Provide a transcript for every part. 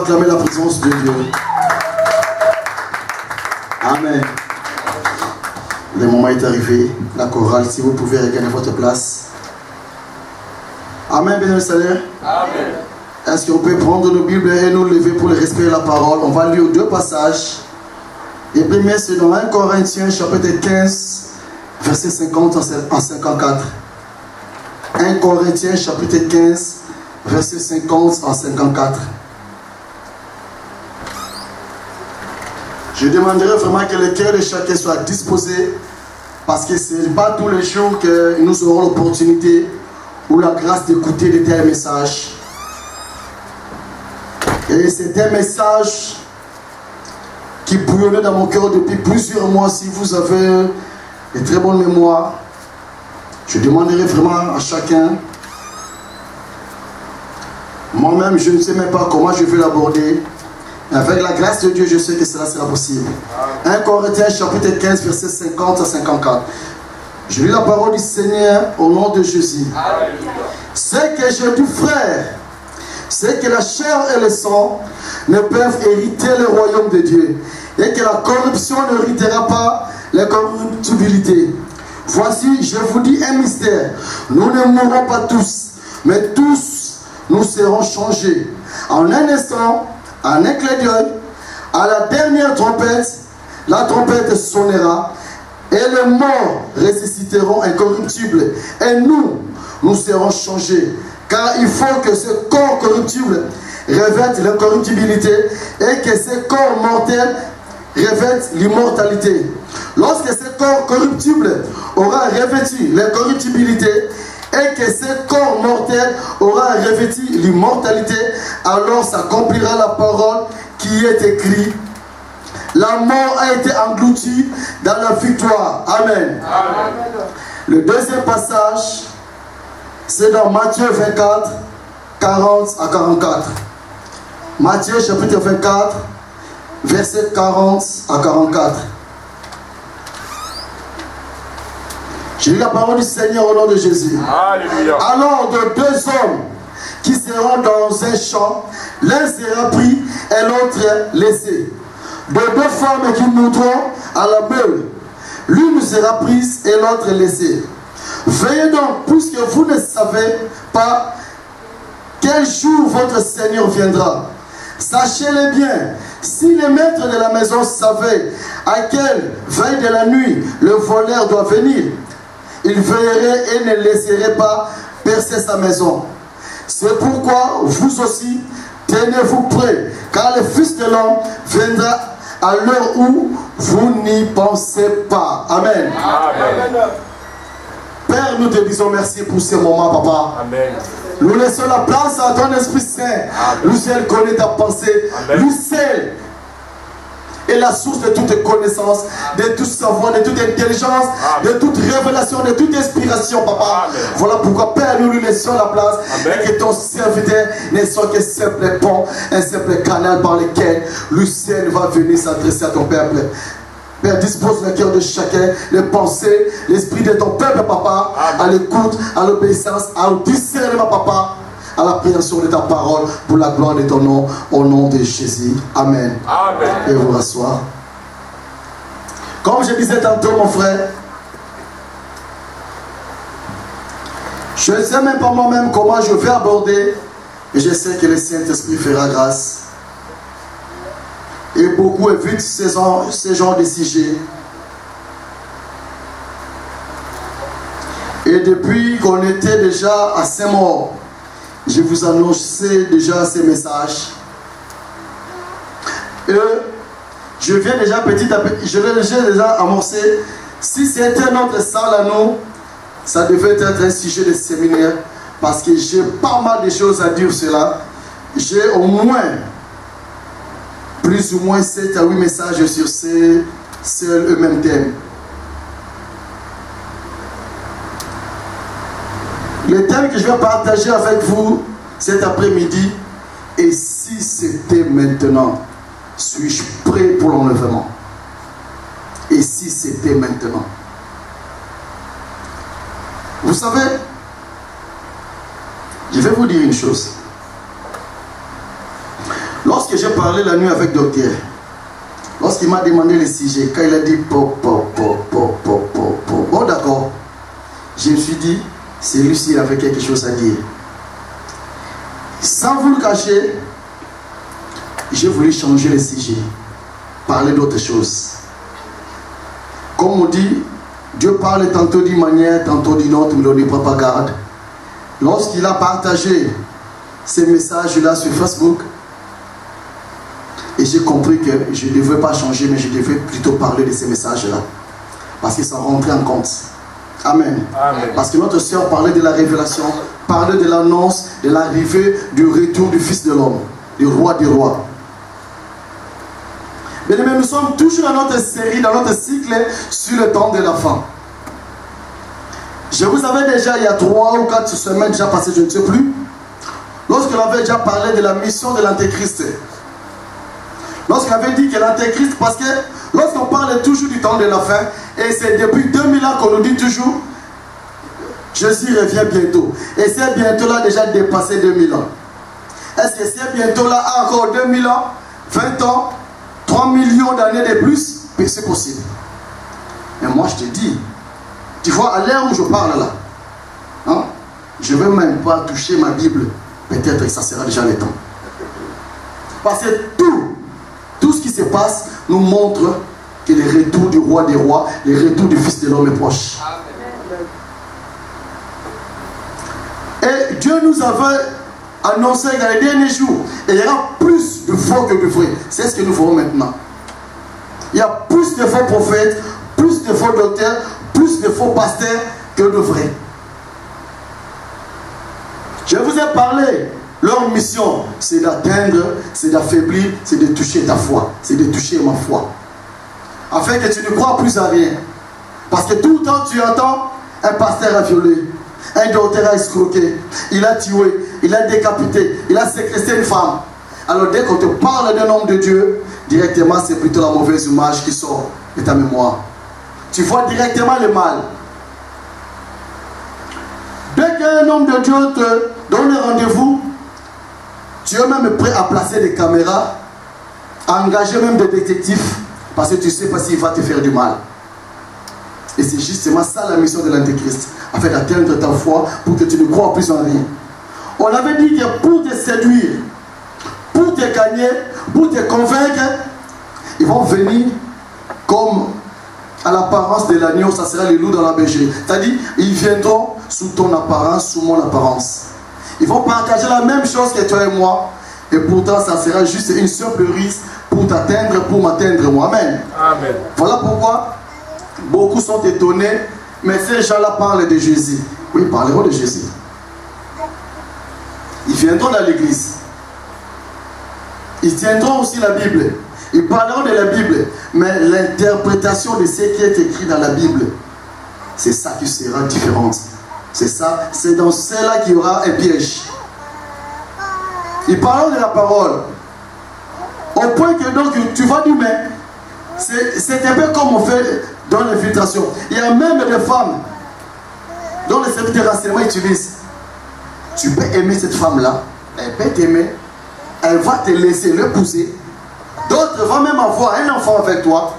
Acclamer la présence de Dieu. Amen. Le moment est arrivé. La chorale, si vous pouvez regagner votre place. Amen, béni le Seigneur. Amen. Est-ce qu'on peut prendre nos Bibles et nous lever pour le respect de la parole? On va lire deux passages. Le premier, c'est dans 1 Corinthiens, chapitre 15, verset 50 en 54. 1 Corinthiens, chapitre 15, verset 50 en 54. Je demanderai vraiment que le cœur de chacun soit disposé, parce que ce n'est pas tous les jours que nous aurons l'opportunité ou la grâce d'écouter de tels messages. Et c'est un message qui bouillonnait dans mon cœur depuis plusieurs mois. Si vous avez de très bonnes mémoires, je demanderai vraiment à chacun. Moi-même, je ne sais même pas comment je vais l'aborder. Avec la grâce de Dieu, je sais que cela sera possible. 1 Corinthiens chapitre 15, verset 50 à 54. Je lis la parole du Seigneur au nom de Jésus. Ce que je dis, frère, c'est que la chair et le sang ne peuvent hériter le royaume de Dieu, et que la corruption ne héritera pas la corruptibilité. Voici, je vous dis un mystère. Nous ne mourrons pas tous, mais tous nous serons changés. En un instant, en un clin d'œil, à la dernière trompette, la trompette sonnera et les morts ressusciteront incorruptibles. Et nous serons changés. Car il faut que ce corps corruptible revête l'incorruptibilité et que ce corps mortel revête l'immortalité. Lorsque ce corps corruptible aura revêtu l'incorruptibilité et que ce corps mortel aura revêtu l'immortalité, alors s'accomplira la parole qui est écrite. La mort a été engloutie dans la victoire. Amen. Amen. Le deuxième passage, c'est dans Matthieu 24, 40 à 44. Matthieu chapitre 24, verset 40 à 44. J'ai lu la parole du Seigneur au nom de Jésus. Alléluia. Alors de deux hommes qui seront dans un champ, l'un sera pris et l'autre laissé. De deux femmes qui monteront à la meule, l'une sera prise et l'autre laissée. Veillez donc, puisque vous ne savez pas quel jour votre Seigneur viendra. Sachez-le bien, si le maître de la maison savait à quelle veille de la nuit le voleur doit venir, il veillerait et ne laisserait pas percer sa maison. C'est pourquoi vous aussi, tenez-vous prêts, car le Fils de l'homme viendra à l'heure où vous n'y pensez pas. Amen. Amen. Père, nous te disons merci pour ce moment, papa. Amen. Nous laissons la place à ton Esprit Saint. Lui seul connaît ta pensée. Amen. Lui seul est la source de toute connaissance, de tout savoir, de toute intelligence, Amen. De toute révélation, de toute inspiration, papa. Amen. Voilà pourquoi, Père, nous lui laissons la place. Amen. Et que ton serviteur ne soit que simple pont, un simple canal par lequel lui seul va venir s'adresser à ton peuple. Père, dispose le cœur de chacun, les pensées, l'esprit de ton peuple, papa, Amen. À l'écoute, à l'obéissance, à discernement, papa, à l'appréhension de ta parole, pour la gloire de ton nom, au nom de Jésus. Amen. Amen. Et vous rasseoir. Comme je disais tantôt, mon frère, je ne sais même pas moi-même comment je vais aborder, et je sais que le Saint-Esprit fera grâce. Et beaucoup évitent ce genre de sujet. Et depuis qu'on était déjà à Saint-Maur, je vous annonçais déjà ces messages. Et je viens déjà petit à petit, je l'ai déjà amorcé. Si c'était notre salle à nous, ça devait être un sujet de séminaire, parce que j'ai pas mal de choses à dire sur cela. J'ai au moins plus ou moins 7 à 8 messages sur ce même thème. Le thème que je vais partager avec vous cet après-midi, et si c'était maintenant, suis-je prêt pour l'enlèvement? Et si c'était maintenant? Vous savez, je vais vous dire une chose. Lorsque j'ai parlé la nuit avec Docteur, lorsqu'il m'a demandé le sujet, quand il a dit bon d'accord, je me suis dit, celui-ci avait quelque chose à dire. Sans vous le cacher, j'ai voulu changer le sujet, parler d'autre chose. Comme on dit, Dieu parle tantôt d'une manière, tantôt d'une autre, mais on ne prend pas garde. Lorsqu'il a partagé ces messages-là sur Facebook, et j'ai compris que je ne devais pas changer, mais je devais plutôt parler de ces messages-là. Parce qu'ils sont rentrés en compte. Amen. Amen. Parce que notre sœur parlait de la révélation, parlait de l'annonce de l'arrivée du retour du Fils de l'homme, du roi des rois. Mais nous sommes toujours dans notre série, dans notre cycle sur le temps de la fin. Je vous avais déjà, il y a 3 ou 4 semaines déjà passées, je ne sais plus, lorsqu'on avait déjà parlé de la mission de l'Antéchrist. Lorsqu'on avait dit que l'Antéchrist, parce que lorsqu'on parle toujours du temps de la fin, et c'est depuis 2000 ans qu'on nous dit toujours, Jésus revient bientôt. Et c'est bientôt-là déjà dépassé 2000 ans. Est-ce que c'est bientôt-là a encore 2000 ans, 20 ans, 3 millions d'années de plus? Mais c'est possible. Mais moi je te dis, tu vois, à l'heure où je parle là, hein, je ne veux même pas toucher ma Bible. peut-être que ça sera déjà le temps. Parce que tout ce qui se passe nous montre que le retour du roi des rois, le retour du fils de l'homme est proche. Et Dieu nous avait annoncé dans les derniers jours, et il y aura plus de faux que de vrais. C'est ce que nous ferons maintenant. Il y a plus de faux prophètes, plus de faux docteurs, plus de faux pasteurs que de vrais. Je vous ai parlé, leur mission, c'est d'atteindre, c'est d'affaiblir, c'est de toucher ta foi, c'est de toucher ma foi. Afin que tu ne crois plus à rien. Parce que tout le temps tu entends, un pasteur a violé, un docteur a escroqué, il a tué, il a décapité, il a séquestré une femme. Alors dès qu'on te parle d'un homme de Dieu, directement c'est plutôt la mauvaise image qui sort de ta mémoire. Tu vois directement le mal. Dès qu'un homme de Dieu te donne un rendez-vous, tu es même prêt à placer des caméras, à engager même des détectives, parce que tu ne sais pas s'il va te faire du mal. Et c'est justement ça la mission de l'Antéchrist, afin d'atteindre ta foi pour que tu ne crois plus en rien. On avait dit que pour te séduire, pour te gagner, pour te convaincre, ils vont venir comme à l'apparence de l'agneau, ça sera les loups dans la bergerie. C'est-à-dire, ils viendront sous ton apparence, sous mon apparence. Ils vont partager la même chose que toi et moi, et pourtant ça sera juste une simple ruse pour t'atteindre, pour m'atteindre moi. Amen. Amen. Voilà pourquoi beaucoup sont étonnés, mais ces gens-là parlent de Jésus. Oui, ils parleront de Jésus. Ils viendront dans l'église. Ils tiendront aussi la Bible. Ils parleront de la Bible. Mais l'interprétation de ce qui est écrit dans la Bible, c'est ça qui sera différente. C'est ça, c'est dans cela qu'il y aura un piège. Ils parleront de la parole. Au point que donc tu vas dire, mais c'est un peu comme on fait dans l'infiltration. Il y a même des femmes dont les services de renseignement utilisent. Tu peux aimer cette femme-là, elle peut t'aimer, elle va te laisser l'épouser. D'autres vont même avoir un enfant avec toi.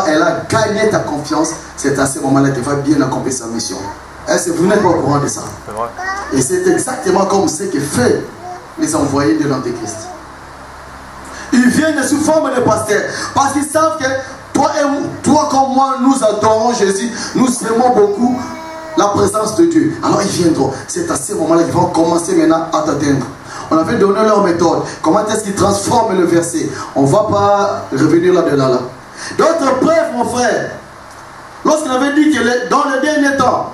Elle a gagné ta confiance, c'est à ce moment-là qu'elle va bien accomplir sa mission. Est-ce que vous n'êtes pas au courant de ça? Et c'est exactement comme ce que fait les envoyés de l'Antéchrist. Ils viennent sous forme de pasteurs parce qu'ils savent que toi comme moi, nous adorons Jésus, nous aimons beaucoup la présence de Dieu. Alors ils viendront. C'est à ce moment-là qu'ils vont commencer maintenant à t'atteindre. On avait donné leur méthode. Comment est-ce qu'ils transforment le verset? On ne va pas revenir là-dedans. Là. D'autres preuves, mon frère. Lorsqu'on avait dit que dans les derniers temps,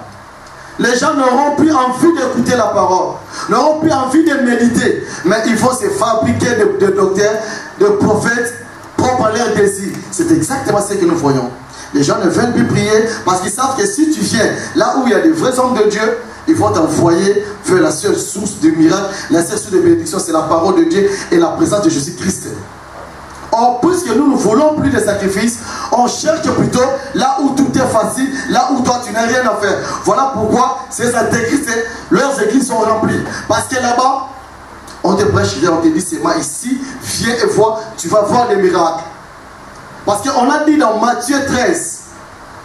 les gens n'auront plus envie d'écouter la parole, n'auront plus envie de méditer, mais il faut se fabriquer de docteurs, de prophètes propres à leur désir. C'est exactement ce que nous voyons. Les gens ne veulent plus prier parce qu'ils savent que si tu viens là où il y a des vrais hommes de Dieu, ils vont t'envoyer vers la seule source de miracle, la seule source de bénédiction, c'est la parole de Dieu et la présence de Jésus-Christ. Or, puisque nous ne voulons plus de sacrifices, on cherche plutôt là où tout est facile, là où toi tu n'as rien à faire. Voilà pourquoi ces intégristes, leurs églises sont remplies. Parce que là-bas, on te prêche, on te dit c'est moi ici, viens et vois, tu vas voir les miracles. Parce qu'on a dit dans Matthieu 13,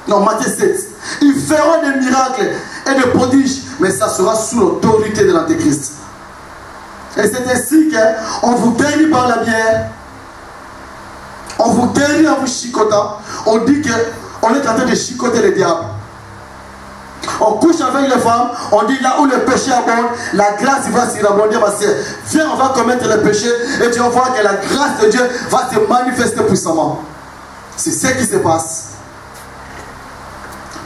non Matthieu 7, ils feront des miracles et des prodiges, mais ça sera sous l'autorité de l'Antéchrist. Et c'est ainsi qu'on vous guérit par la bière, on vous guérit en vous chicotant, on dit qu'on est en train de chicoter le diable. On couche avec les femmes, on dit là où le péché abonde, la grâce va surabonder, ma soeur. Viens, on va commettre le péché et tu vas voir que la grâce de Dieu va se manifester puissamment. C'est ce qui se passe.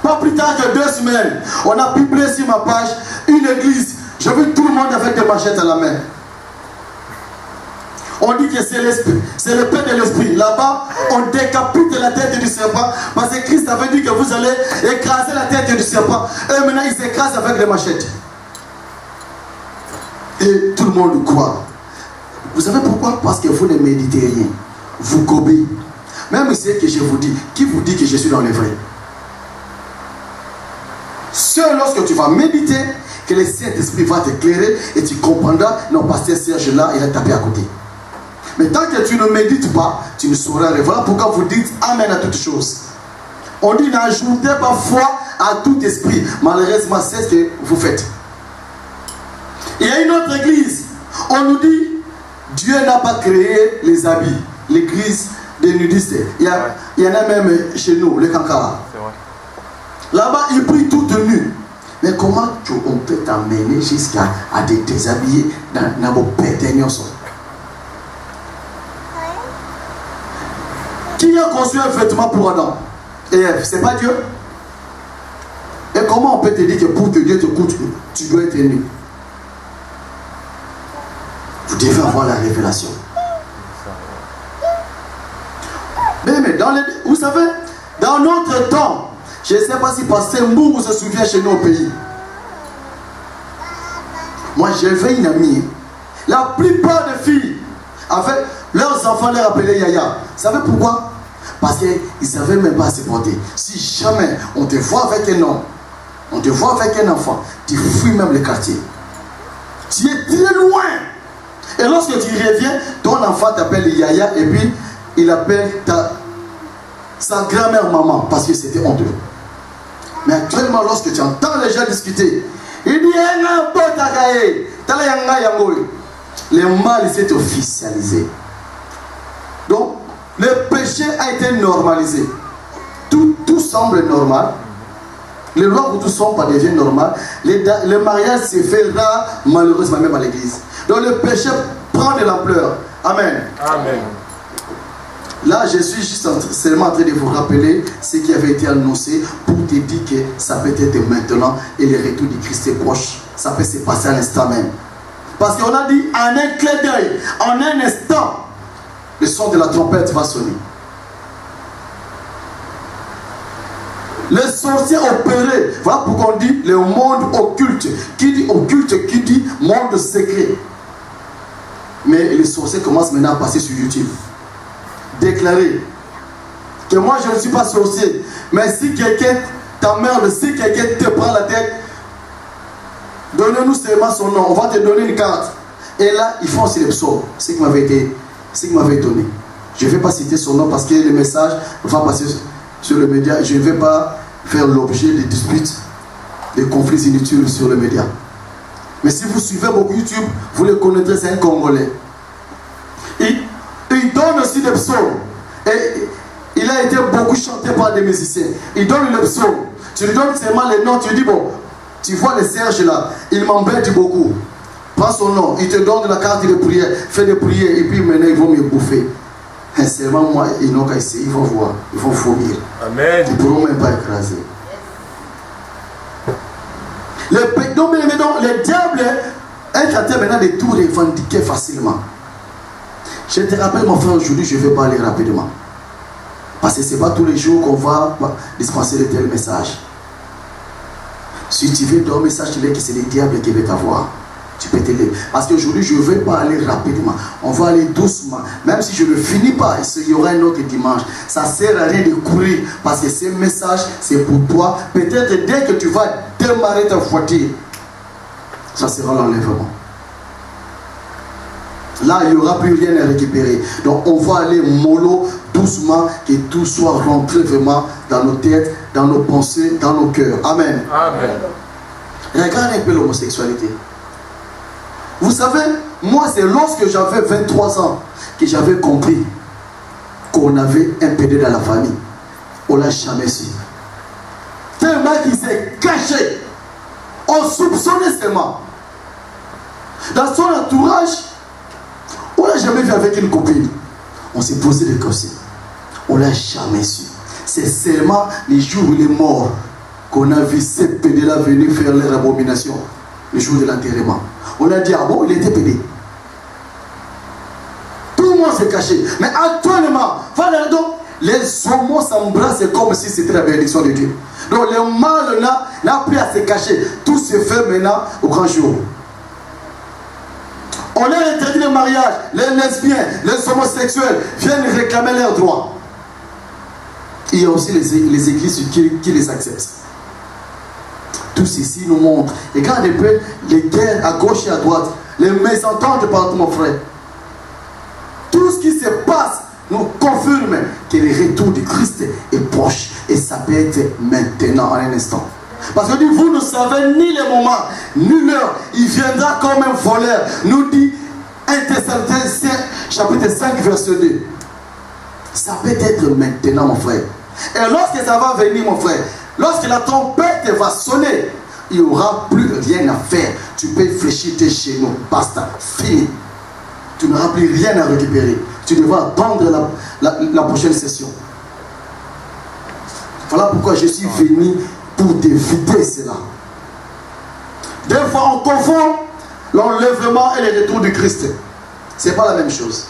Pas plus tard que 2 semaines, on a publié sur ma page une église. J'ai vu tout le monde avec des machettes à la main. On dit que c'est l'esprit, c'est le pain de l'esprit. Là-bas, on décapite la tête du serpent parce que Christ avait dit que vous allez écraser la tête du serpent. Et maintenant, ils s'écrasent avec des machettes. Et tout le monde croit. Vous savez pourquoi? Parce que vous ne méditez rien. Vous gobez. Même ce que je vous dis, qui vous dit que je suis dans le vrai? Seul lorsque tu vas méditer, que le Saint-Esprit va t'éclairer et tu comprendras, non, pasteur Serge là, il a tapé à côté. Mais tant que tu ne médites pas, tu ne sauras rien. Voilà pourquoi vous dites Amen à toutes choses. On dit n'ajoutez pas foi à tout esprit. Malheureusement, c'est ce que vous faites. Il y a une autre église. On nous dit, Dieu n'a pas créé les habits. L'église des nudistes. Il y en a même chez nous, les Kankara. Là-bas, ils prient tout nus. Mais comment on peut t'amener jusqu'à te déshabiller dans vos pétenions? Qui a construit un vêtement pour Adam et Ève? C'est pas Dieu. Et comment on peut te dire que pour que Dieu te coûte, tu dois être nu? Vous devez avoir la révélation. Mais vous savez, dans notre temps, je ne sais pas si Pasteur Mbou se souvient chez nous au pays. Moi, j'avais une amie. La plupart des filles, avaient leurs enfants les appelaient Yaya. Vous savez pourquoi? Parce qu'ils ne savaient même pas se porter. Si jamais on te voit avec un homme, on te voit avec un enfant, tu fuis même le quartier. Tu es très loin. Et lorsque tu reviens, ton enfant t'appelle Yaya et puis il appelle sa grand-mère maman parce que c'était honteux. Mais actuellement, lorsque tu entends les gens discuter, il dit le mal s'est officialisé. Donc, le péché a été normalisé. Tout semble normal. Les lois pour tout sont pas deviennent normales. Le mariage se fait rare, malheureusement, même à l'église. Donc, le péché prend de l'ampleur. Amen. Amen. Là, je suis juste seulement en train de vous rappeler ce qui avait été annoncé pour te dire que ça peut être maintenant et le retour du Christ est proche. Ça peut se passer à l'instant même. Parce qu'on a dit en un clin d'œil, en un instant, le son de la trompette va sonner. Les sorciers opérés, voilà pourquoi on dit le monde occulte. Qui dit occulte, qui dit monde secret. Mais les sorciers commencent maintenant à passer sur YouTube. Déclarer que moi je ne suis pas sorcier, mais si quelqu'un t'emmerde, si quelqu'un te prend la tête, donnez-nous seulement son nom, on va te donner une carte. Et là, ils font aussi les psaumes, ce qui m'avait donné. Je ne vais pas citer son nom parce que le message va passer sur le média. Je ne vais pas faire l'objet de disputes, de conflits inutiles sur le média. Mais si vous suivez beaucoup YouTube, vous le connaîtrez, c'est un Congolais. Il donne aussi des psaumes. Et il a été beaucoup chanté par des musiciens. Il donne les psaumes. Tu lui donnes seulement les noms. Tu lui dis, bon, tu vois les Serge là, il m'embête beaucoup. Prends son nom, il te donne la carte de prière, fais des prières, et puis maintenant ils vont me bouffer. Et seulement moi, ils n'ont qu'à essayer, ils vont voir, ils vont vomir. Amen. Ils ne pourront même pas écraser. Le diable est en train maintenant de tout revendiquer facilement. Je te rappelle, mon frère, aujourd'hui, je ne vais pas aller rapidement. Parce que ce n'est pas tous les jours qu'on va dispenser de tels messages. Si tu veux ton message, tu veux que c'est le diable qui veut t'avoir. Tu peux te lever. Parce qu'aujourd'hui, je ne vais pas aller rapidement. On va aller doucement. Même si je ne finis pas, il y aura un autre dimanche. Ça ne sert à rien de courir. Parce que ce message, c'est pour toi. Peut-être dès que tu vas démarrer ta voiture, ça sera l'enlèvement. Là, il n'y aura plus rien à récupérer. Donc, on va aller mollo, doucement, que tout soit rentré vraiment dans nos têtes, dans nos pensées, dans nos cœurs. Amen. Amen. Regardez un peu l'homosexualité. Vous savez, moi, c'est lorsque j'avais 23 ans que j'avais compris qu'on avait un pédé dans la famille. On ne l'a jamais su. Tellement qu'il s'est caché. On soupçonnait seulement. Dans son entourage, on ne l'a jamais vu avec une copine. On s'est posé des questions. On ne l'a jamais su. C'est seulement les jours où il est mort qu'on a vu ces pédés-là venir faire leur abomination. Le jour de l'enterrement. On a dit, ah bon, il était pédé. Tout le monde s'est caché. Mais actuellement, voilà, donc, les homos s'embrassent comme si c'était la bénédiction de Dieu. Donc le mal n'a plus à se cacher. Tout se fait maintenant au grand jour. On a interdit le mariage. Les lesbiens, les homosexuels viennent réclamer leurs droits. Il y a aussi les églises qui les acceptent. Tout ceci nous montre. Regarde un peu les guerres à gauche et à droite. Les mésententes partout, mon frère. Tout ce qui se passe nous confirme que le retour du Christ est proche. Et ça peut être maintenant, en un instant. Parce que dit, vous ne savez ni le moment, ni l'heure. Il viendra comme un voleur. Nous dit 1 Thessaloniciens chapitre 5 verset 2. Ça peut être maintenant mon frère. Et lorsque ça va venir mon frère, lorsque la trompette va sonner, il n'y aura plus rien à faire. Tu peux fléchir tes chez nous. Basta. Fini. Tu n'auras plus rien à récupérer. Tu devras attendre la prochaine session. Voilà pourquoi je suis venu pour t'éviter cela. Des fois, on confond l'enlèvement et le retour du Christ. Ce n'est pas la même chose.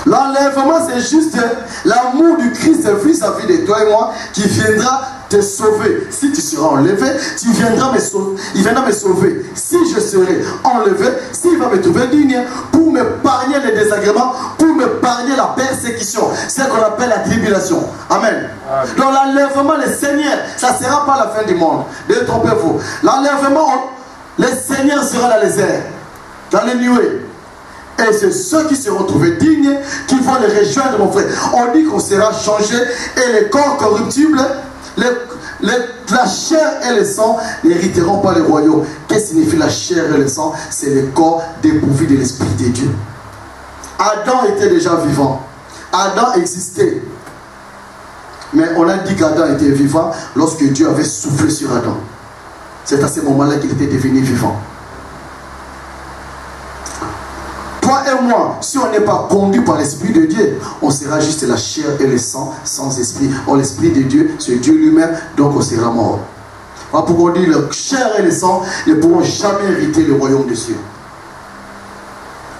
L'enlèvement, c'est juste l'amour du Christ vis-à-vis de toi et moi qui viendra te sauver. Si tu seras enlevé, il viendra me sauver. Si je serai enlevé, s'il va me trouver digne pour m'épargner les désagréments, pour m'épargner la persécution. C'est ce qu'on appelle la tribulation. Amen. Amen. Donc l'enlèvement, le Seigneur, ça ne sera pas la fin du monde. Détrompez-vous. L'enlèvement, le Seigneur sera dans les airs, dans les nuées. Et c'est ceux qui seront trouvés dignes qui vont les rejoindre, mon frère. On dit qu'on sera changé et les corps corruptibles, la chair et le sang n'hériteront pas le royaume. Qu'est-ce que signifie la chair et le sang? C'est le corps dépourvu de l'Esprit de Dieu. Adam était déjà vivant. Adam existait. Mais on a dit qu'Adam était vivant lorsque Dieu avait soufflé sur Adam. C'est à ce moment-là qu'il était devenu vivant. Toi et moi, si on n'est pas conduit par l'Esprit de Dieu, on sera juste la chair et le sang sans esprit. Or, l'Esprit de Dieu, c'est Dieu lui-même, donc on sera mort. Voilà pourquoi on dit la chair et le sang ne pourront jamais hériter le royaume des cieux.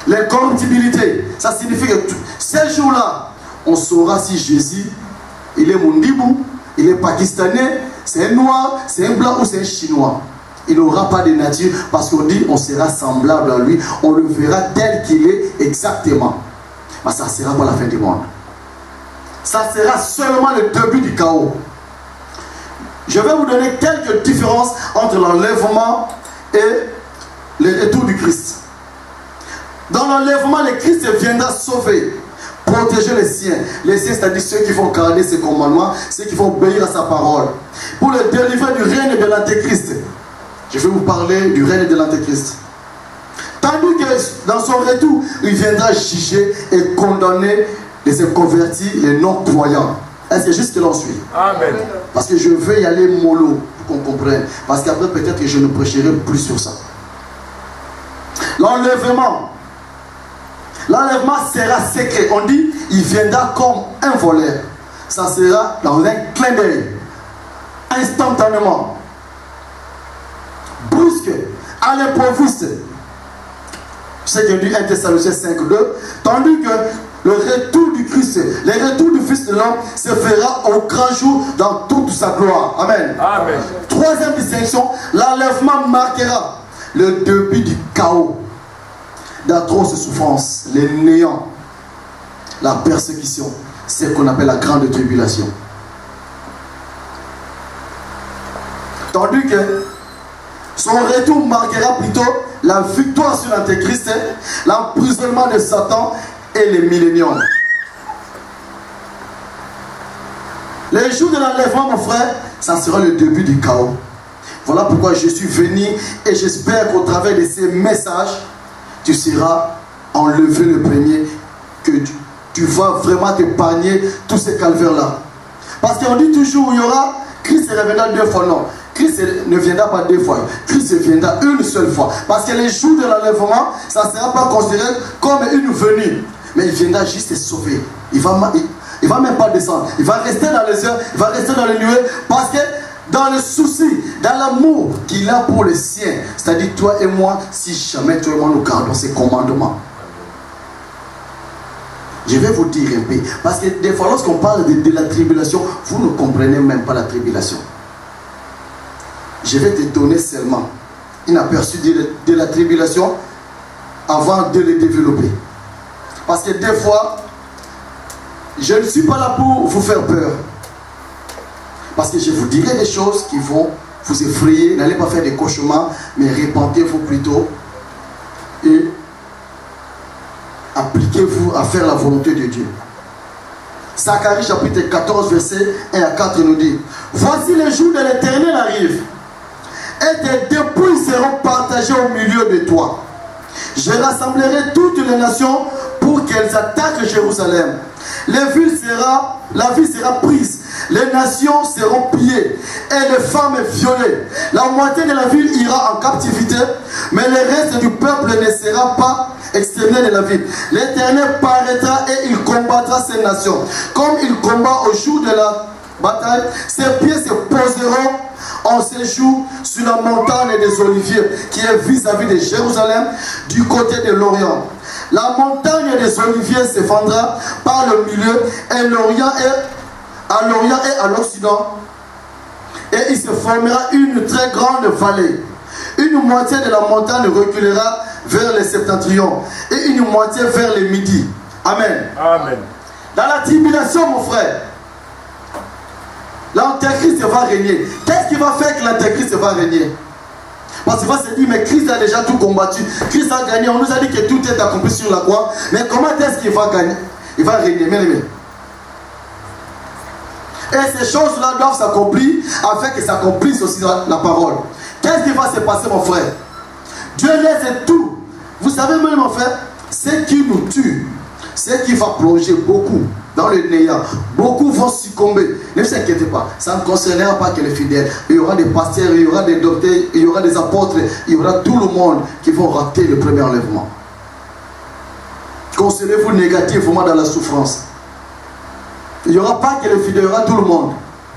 L'incorruptibilité, ça signifie que ces jours-là, on saura si Jésus, il est mondibou, il est pakistanais, c'est un noir, c'est un blanc ou c'est un chinois. Il n'aura pas de nature parce qu'on dit on sera semblable à lui, on le verra tel qu'il est exactement. Mais ça ne sera pas la fin du monde. Ça sera seulement le début du chaos. Je vais vous donner quelques différences entre l'enlèvement et le retour du Christ. Dans l'enlèvement, le Christ viendra sauver, protéger les siens. Les siens, c'est-à-dire ceux qui vont garder ses commandements, ceux qui vont obéir à sa parole. Pour le délivrer du règne de l'Antéchrist. Je vais vous parler du règne de l'Antéchrist. Tandis que dans son retour, il viendra juger et condamner les inconvertis, les non-croyants. Est-ce que jusque là on suit? Amen. Parce que je veux y aller mollo pour qu'on comprenne. Parce qu'après peut-être que je ne prêcherai plus sur ça. L'enlèvement. L'enlèvement sera secret. On dit, il viendra comme un voleur. Ça sera dans un clin d'œil. Instantanément. Brusque, à l'improviste. C'est ce que dit 1 Thessaloniciens 5:2. Tandis que le retour du Christ, le retour du Fils de l'homme se fera au grand jour dans toute sa gloire. Amen. Amen. Troisième distinction, l'enlèvement marquera le début du chaos, d'atroces souffrances, les néants, la persécution, c'est ce qu'on appelle la grande tribulation. Tandis que son retour marquera plutôt la victoire sur l'Antéchrist, l'emprisonnement de Satan et les milléniums. Les jours de l'enlèvement, mon frère, ça sera le début du chaos. Voilà pourquoi je suis venu et j'espère qu'au travers de ces messages, tu seras enlevé le premier, que tu vas vraiment t'épargner tous ces calvaires-là. Parce qu'on dit toujours, il y aura, Christ reviendra 2 fois, non. Christ ne viendra pas 2 fois, Christ viendra une seule fois. Parce que les jours de l'enlèvement, ça ne sera pas considéré comme une venue. Mais il viendra juste te sauver. Il ne va même pas descendre. Il va rester dans les heures, il va rester dans les nuées. Parce que dans le souci, dans l'amour qu'il a pour les siens, c'est-à-dire toi et moi, si jamais toi et moi nous gardons ses commandements. Je vais vous dire un peu. Parce que des fois, lorsqu'on parle de la tribulation, vous ne comprenez même pas la tribulation. Je vais te donner seulement un aperçu de la tribulation avant de le développer. Parce que des fois, je ne suis pas là pour vous faire peur. Parce que je vous dirai des choses qui vont vous effrayer. N'allez pas faire des cauchemars, mais répentez-vous plutôt. Et appliquez-vous à faire la volonté de Dieu. Zacharie chapitre 14, verset 1 à 4 nous dit: voici les jours de l'Éternel arrivent, et tes dépouilles seront partagées au milieu de toi. Je rassemblerai toutes les nations pour qu'elles attaquent Jérusalem. La ville sera prise, les nations seront pillées et les femmes violées. La moitié de la ville ira en captivité, mais le reste du peuple ne sera pas exterminé de la ville. L'Éternel paraîtra et il combattra ces nations. Comme il combat au jour de la bataille, ses pieds se poseront en séjour sur la montagne des Oliviers, qui est vis-à-vis de Jérusalem, du côté de l'Orient. La montagne des Oliviers s'effondrera par le milieu, et l'Orient à l'Orient et à l'Occident, et il se formera une très grande vallée. Une moitié de la montagne reculera vers le septentrion, et une moitié vers le midi. Amen. Amen. Dans la tribulation, mon frère, l'Antéchrist va régner. Qu'est-ce qui va faire que l'Antéchrist va régner? Parce qu'il va se dire, mais Christ a déjà tout combattu. Christ a gagné. On nous a dit que tout est accompli sur la croix. Mais comment est-ce qu'il va gagner? Il va régner. Bien aimé. Et ces choses-là doivent s'accomplir afin que s'accomplisse aussi la parole. Qu'est-ce qui va se passer, mon frère? Dieu laisse tout. Vous savez même, mon frère, ce qui nous tue, ce qui va plonger beaucoup dans le néant. Beaucoup vont succomber. Ne vous inquiétez pas. Ça ne concernera pas que les fidèles. Il y aura des pasteurs, il y aura des docteurs, il y aura des apôtres, il y aura tout le monde qui vont rater le premier enlèvement. Consolez-vous négativement dans la souffrance. Il n'y aura pas que les fidèles, il y aura tout le monde.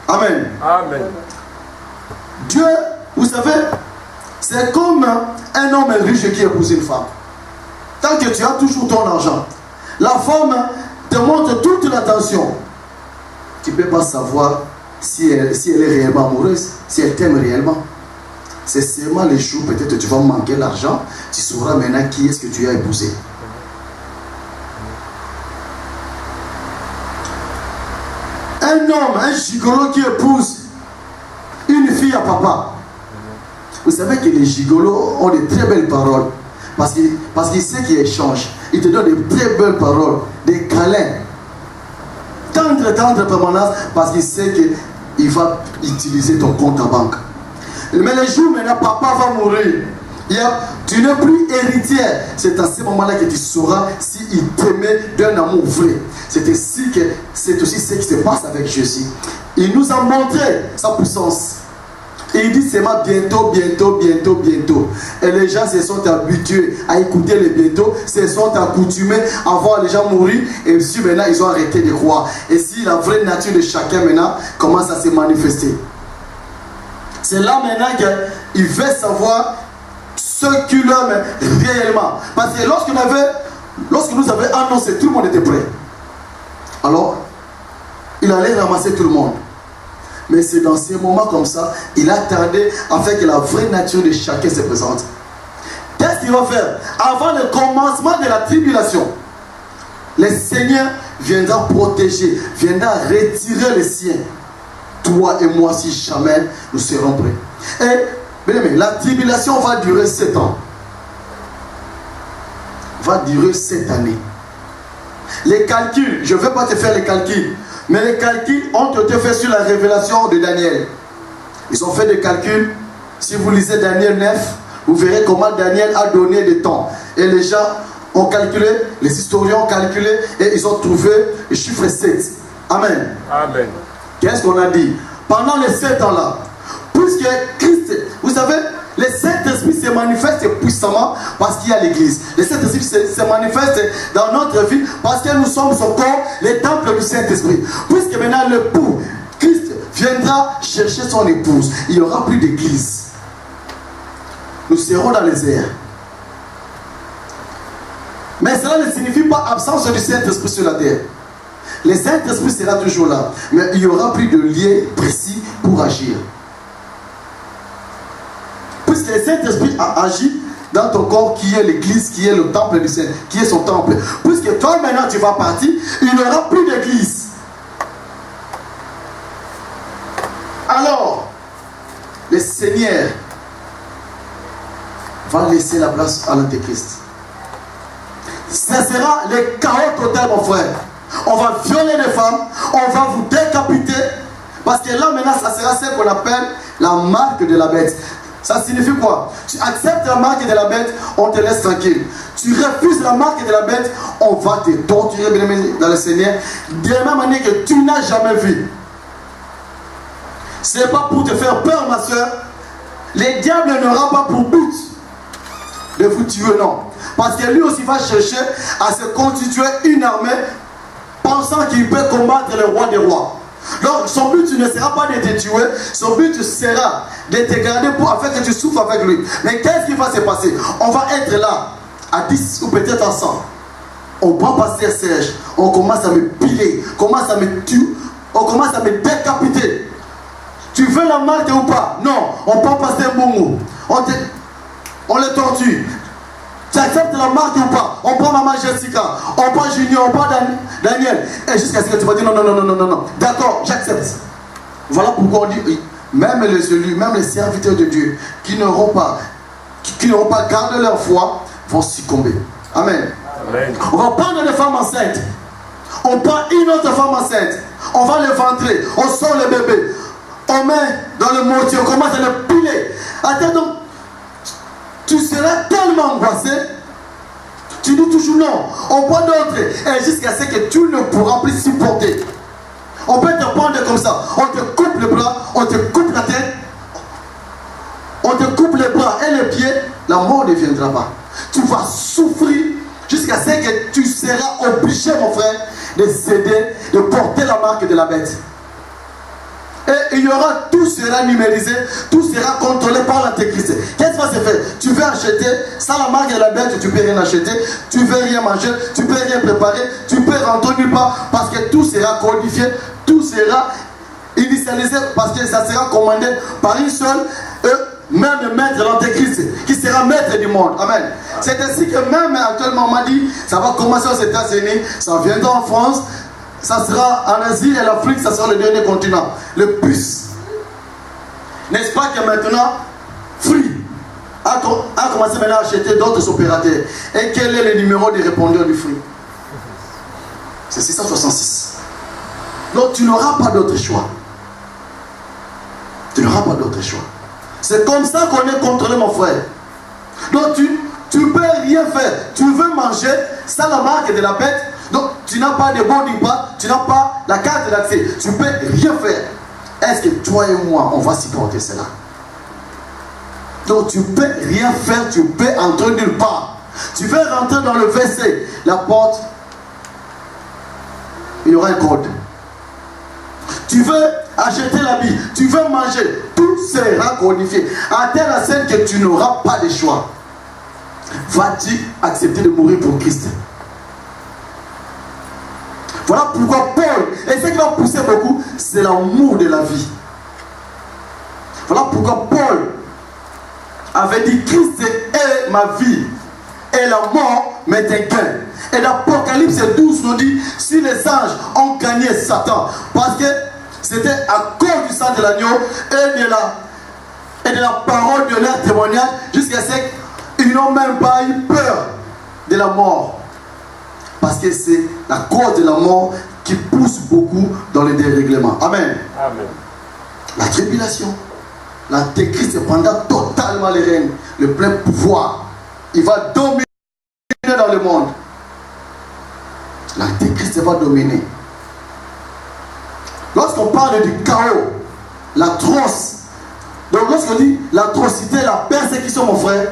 Amen. Amen. Dieu, vous savez, c'est comme un homme riche qui épouse une femme. Tant que tu as toujours ton argent, la femme te montre toute l'attention. Tu ne peux pas savoir si elle est réellement amoureuse, si elle t'aime réellement. C'est seulement les jours, peut-être tu vas manquer l'argent, tu sauras maintenant qui est-ce que tu as épousé. Un homme, un gigolo qui épouse une fille à papa. Vous savez que les gigolos ont de très belles paroles. Parce qu'il sait qu'il échange. Il te donne de très belles paroles, des câlins. Tendre permanence, parce qu'il sait qu'il va utiliser ton compte en banque. Mais le jour maintenant, papa va mourir. Tu n'es plus héritière. C'est à ce moment-là que tu sauras s'il t'aimait d'un amour vrai. C'est aussi ce qui se passe avec Jésus. Il nous a montré sa puissance. Et il dit seulement bientôt. Et les gens se sont habitués à écouter le bientôt, se sont accoutumés à voir les gens mourir. Et si maintenant ils ont arrêté de croire. Et si la vraie nature de chacun maintenant commence à se manifester. C'est là maintenant qu'il veut savoir ce qu'il aime réellement. Parce que lorsque nous avions annoncé, tout le monde était prêt. Alors, il allait ramasser tout le monde. Mais c'est dans ces moments comme ça, il a tardé afin que la vraie nature de chacun se présente. Qu'est-ce qu'il va faire? Avant le commencement de la tribulation, le Seigneur viendra protéger, viendra retirer les siens. Toi et moi, si jamais nous serons prêts. Et, bien aimé, la tribulation va durer 7 ans. Va durer 7 années. Les calculs, je ne vais pas te faire les calculs. Mais les calculs ont été faits sur la révélation de Daniel. Ils ont fait des calculs. Si vous lisez Daniel 9, vous verrez comment Daniel a donné des temps. Et les gens ont calculé, les historiens ont calculé, et ils ont trouvé le chiffre 7. Amen. Amen. Qu'est-ce qu'on a dit? Pendant les 7 ans-là, puisque Christ, vous savez, le Saint-Esprit se manifeste puissamment parce qu'il y a l'Église. Le Saint-Esprit se manifeste dans notre vie parce que nous sommes son corps, le temple du Saint-Esprit. Puisque maintenant l'époux, Christ viendra chercher son épouse. Il n'y aura plus d'Église. Nous serons dans les airs. Mais cela ne signifie pas absence du Saint-Esprit sur la terre. Le Saint-Esprit sera toujours là. Mais il n'y aura plus de lien précis pour agir. Puisque le Saint-Esprit a agi dans ton corps qui est l'église, qui est le temple du Saint, qui est son temple. Puisque toi maintenant tu vas partir, il n'y aura plus d'église. Alors, le Seigneur va laisser la place à l'Antéchrist. Ce sera le chaos total, mon frère. On va violer les femmes, on va vous décapiter. Parce que là maintenant, ça sera ce qu'on appelle la marque de la bête. Ça signifie quoi? Tu acceptes la marque de la bête, on te laisse tranquille. Tu refuses la marque de la bête, on va te torturer dans le Seigneur de la même manière que tu n'as jamais vu. Ce n'est pas pour te faire peur, ma soeur. Le diable n'aura pas pour but de vous tuer, non. Parce que lui aussi va chercher à se constituer une armée pensant qu'il peut combattre le roi des rois. Donc son but ne sera pas de te tuer, son but sera de te garder afin que tu souffres avec lui. Mais qu'est-ce qui va se passer? On va être là à 10 ou peut-être à 100. On prend pasteur Serge, on commence à me piler, on commence à me tuer, on commence à me décapiter. Tu veux la marque ou pas? Non, on prend pasteur Mbongo, on le torture. Tu acceptes la marque ou pas? On prend maman Jessica, on prend Junior, on prend Daniel. Et jusqu'à ce que tu vas dire non. D'accord, j'accepte. Voilà pourquoi on dit, même les élus, même les serviteurs de Dieu qui n'auront pas gardé leur foi vont succomber. Amen. Amen. On va prendre des femmes enceintes. On prend une autre femme enceinte. On va le ventrer. On sort le bébé. On met dans le mortier. On commence à le piler. Attends donc. Tu seras tellement angoissé. Tu dis toujours non. On prend d'autres. Et jusqu'à ce que tu ne pourras plus supporter. On peut te prendre comme ça. On te coupe le bras. On te coupe la tête. On te coupe les bras et les pieds. La mort ne viendra pas. Tu vas souffrir jusqu'à ce que tu seras obligé, mon frère, de céder, de porter la marque de la bête. Et il y aura, tout sera numérisé, tout sera contrôlé par l'antéchrist. Qu'est-ce qui va se faire? Tu veux acheter, sans la marque de la bête, tu ne peux rien acheter, tu ne veux rien manger, tu ne peux rien préparer, tu ne peux rentrer nulle part, parce que tout sera codifié, tout sera initialisé, parce que ça sera commandé par une seule, même maître, l'antéchrist, qui sera maître du monde. Amen. C'est ainsi que même actuellement, on m'a dit, ça va commencer aux États-Unis, ça viendra en France, ça sera en Asie et l'Afrique, ça sera le dernier continent, le plus. N'est-ce pas que maintenant, Free a commencé maintenant à acheter d'autres opérateurs. Et quel est le numéro de répondeur du Free? C'est 666. Donc tu n'auras pas d'autre choix. Tu n'auras pas d'autre choix. C'est comme ça qu'on est contrôlé, mon frère. Donc tu ne peux rien faire. Tu veux manger sans la marque de la bête. Donc tu n'as pas de boarding pass, tu n'as pas la carte d'accès. Tu ne peux rien faire. Est-ce que toi et moi, on va supporter cela? Donc tu ne peux rien faire, tu peux entrer nulle part. Tu veux rentrer dans le WC, la porte, il y aura un code. Tu veux acheter l'habit, tu veux manger, tout sera codifié. À telle scène que tu n'auras pas de choix. Vas-tu accepter de mourir pour Christ? Voilà pourquoi Paul, et ce qui va pousser beaucoup, c'est l'amour de la vie. Voilà pourquoi Paul avait dit, Christ est ma vie et la mort m'est un gain. Et l'Apocalypse 12 nous dit, si les anges ont gagné Satan, parce que c'était à cause du sang de l'agneau et de la parole de leur témoignage, jusqu'à ce qu'ils n'ont même pas eu peur de la mort. Parce que c'est la cause de la mort qui pousse beaucoup dans le dérèglement. Amen. Amen. La tribulation. L'antéchrist prendra totalement les règnes, le plein pouvoir. Il va dominer dans le monde. L'antéchrist va dominer. Lorsqu'on parle du chaos, l'atroce, donc lorsqu'on dit l'atrocité, la persécution, mon frère,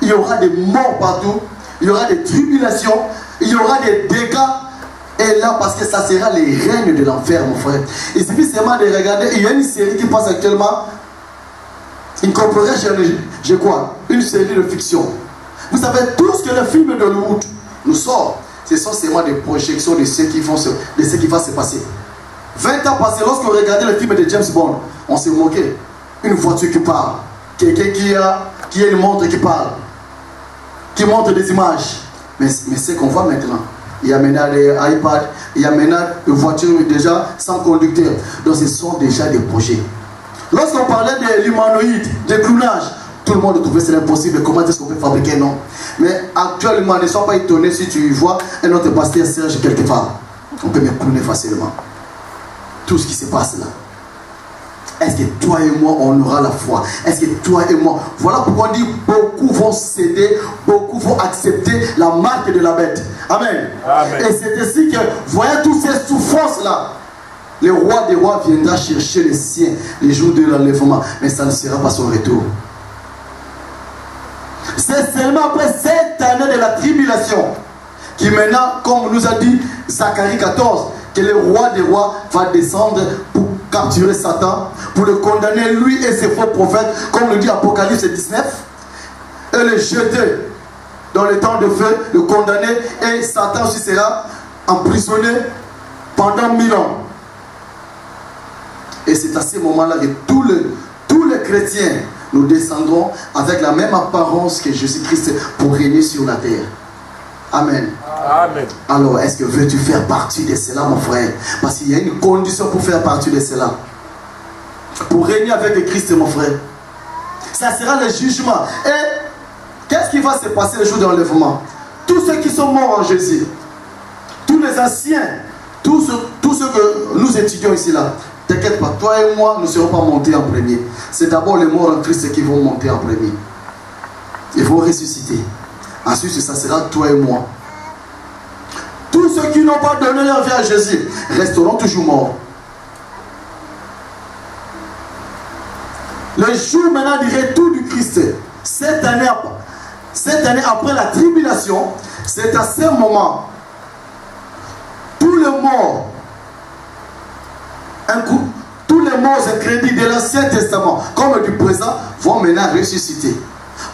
il y aura des morts partout, il y aura des tribulations, il y aura des dégâts. Et là, parce que ça sera les règnes de l'enfer, mon frère. Il suffit seulement de regarder. Il y a une série qui passe actuellement. Incorporée chez quoi? Une série de fiction. Vous savez, tout ce que le film de Hollywood nous sort, ce sont seulement des projections de ce qui va se passer. 20 ans passés, lorsqu'on regardait le film de James Bond, on s'est moqué. Une voiture qui parle. Quelqu'un qui a une montre qui parle. Qui montre des images. Mais ce qu'on voit maintenant, il y a maintenant des iPads, il y a maintenant des voitures déjà sans conducteur. Donc ce sont déjà des projets. Lorsqu'on parlait de l'humanoïde, des clownages, tout le monde trouvait que c'est impossible. Comment est-ce qu'on peut fabriquer? Non. Mais actuellement, ne sois pas étonné si tu vois un autre pasteur Serge quelque part. On peut me clowner facilement. tout ce qui se passe là? Est-ce que toi et moi, on aura la foi? Est-ce que toi et moi... Voilà pourquoi on dit, beaucoup vont céder, beaucoup vont accepter la marque de la bête. Amen. Amen. Et c'est ainsi que, voyant toutes ces souffrances-là, le roi des rois viendra chercher les siens les jours de l'enlèvement. Mais ça ne sera pas son retour. C'est seulement après cette année de la tribulation qui maintenant, comme nous a dit Zacharie 14, que le roi des rois va descendre pour capturer Satan, pour le condamner lui et ses faux prophètes, comme le dit Apocalypse 19, et le jeter dans le temps de feu, le condamner, et Satan aussi sera emprisonné pendant 1000 ans. Et c'est à ce moment-là que tous les chrétiens, nous descendrons avec la même apparence que Jésus-Christ pour régner sur la terre. Amen. Amen. Alors, est-ce que veux-tu faire partie de cela, mon frère? Parce qu'il y a une condition pour faire partie de cela. Pour régner avec Christ, mon frère. Ça sera le jugement. Et qu'est-ce qui va se passer le jour de l'enlèvement? Tous ceux qui sont morts en Jésus, tous les anciens, tous ceux que nous étudions ici là, t'inquiète pas, toi et moi, nous ne serons pas montés en premier. C'est d'abord les morts en Christ qui vont monter en premier. Ils vont ressusciter. Ensuite, ça sera toi et moi. Tous ceux qui n'ont pas donné leur vie à Jésus resteront toujours morts. Le jour maintenant du retour du Christ, cette année après la tribulation, c'est à ce moment, tous les morts, tous les morts incrédules de l'Ancien Testament, comme du présent, vont maintenant ressusciter.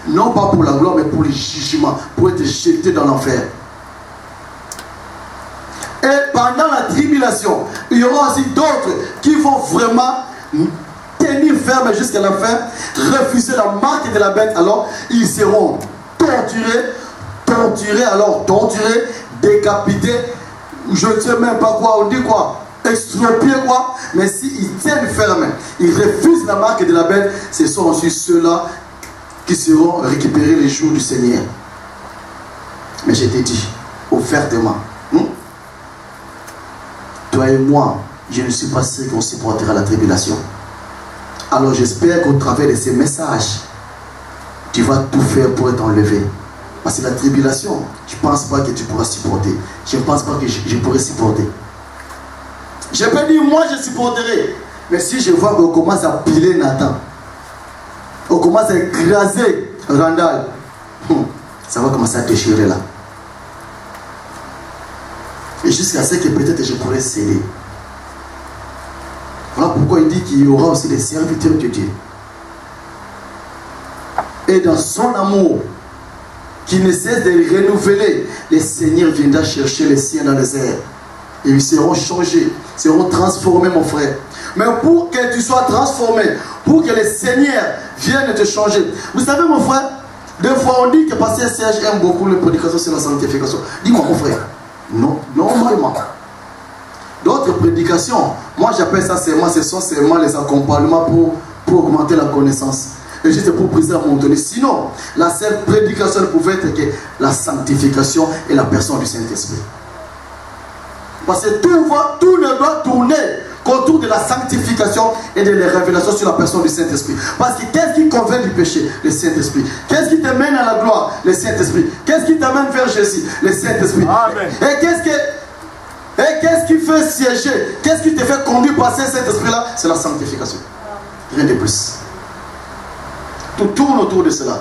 Non pas pour la gloire, mais pour le jugement, pour être jetés dans l'enfer. Et pendant la tribulation, il y aura aussi d'autres qui vont vraiment tenir ferme jusqu'à la fin, refuser la marque de la bête. Alors, ils seront torturés, décapités, je ne sais même pas quoi, on dit quoi, expropriés quoi, mais s'ils tiennent ferme, ils refusent la marque de la bête, ce sont aussi ceux-là qui seront récupérés les jours du Seigneur. Mais je t'ai dit, ouvertement, toi et moi, je ne suis pas sûr qu'on supportera la tribulation. Alors j'espère qu'au travers de ces messages, tu vas tout faire pour être enlevé. Parce que la tribulation, je ne pense pas que tu pourras supporter. Je ne pense pas que je pourrai supporter. Je peux dire, moi je supporterai. Mais si je vois qu'on commence à piler Nathan, on commence à écraser Randall, ça va commencer à déchirer là. Et jusqu'à ce que peut-être je pourrais céder. Voilà pourquoi il dit qu'il y aura aussi des serviteurs de Dieu. Et dans son amour, qui ne cesse de renouveler, le Seigneur viendra chercher les siens dans les airs. Et ils seront changés, seront transformés, mon frère. Mais pour que tu sois transformé, pour que le Seigneur vienne te changer. Vous savez, mon frère, des fois on dit que Pasteur Serge aime beaucoup les prédications sur la sanctification. Dis-moi, mon frère, non, normalement. D'autres prédications, moi j'appelle ça seulement, ce sont seulement les accompagnements pour augmenter la connaissance. Et juste pour briser la montagne. Sinon, la seule prédication ne pouvait être que la sanctification et la personne du Saint-Esprit. Parce que tout ne doit tourner qu'autour de la sanctification et de la révélation sur la personne du Saint-Esprit. Parce que qu'est-ce qui convainc du péché? Le Saint-Esprit. Qu'est-ce qui te mène à la gloire? Le Saint-Esprit. Qu'est-ce qui t'amène vers Jésus? Le Saint-Esprit. Amen. Et qu'est-ce qui fait siéger? Qu'est-ce qui te fait conduire par cet esprit-là? C'est la sanctification. Rien de plus. Tout tourne autour de cela.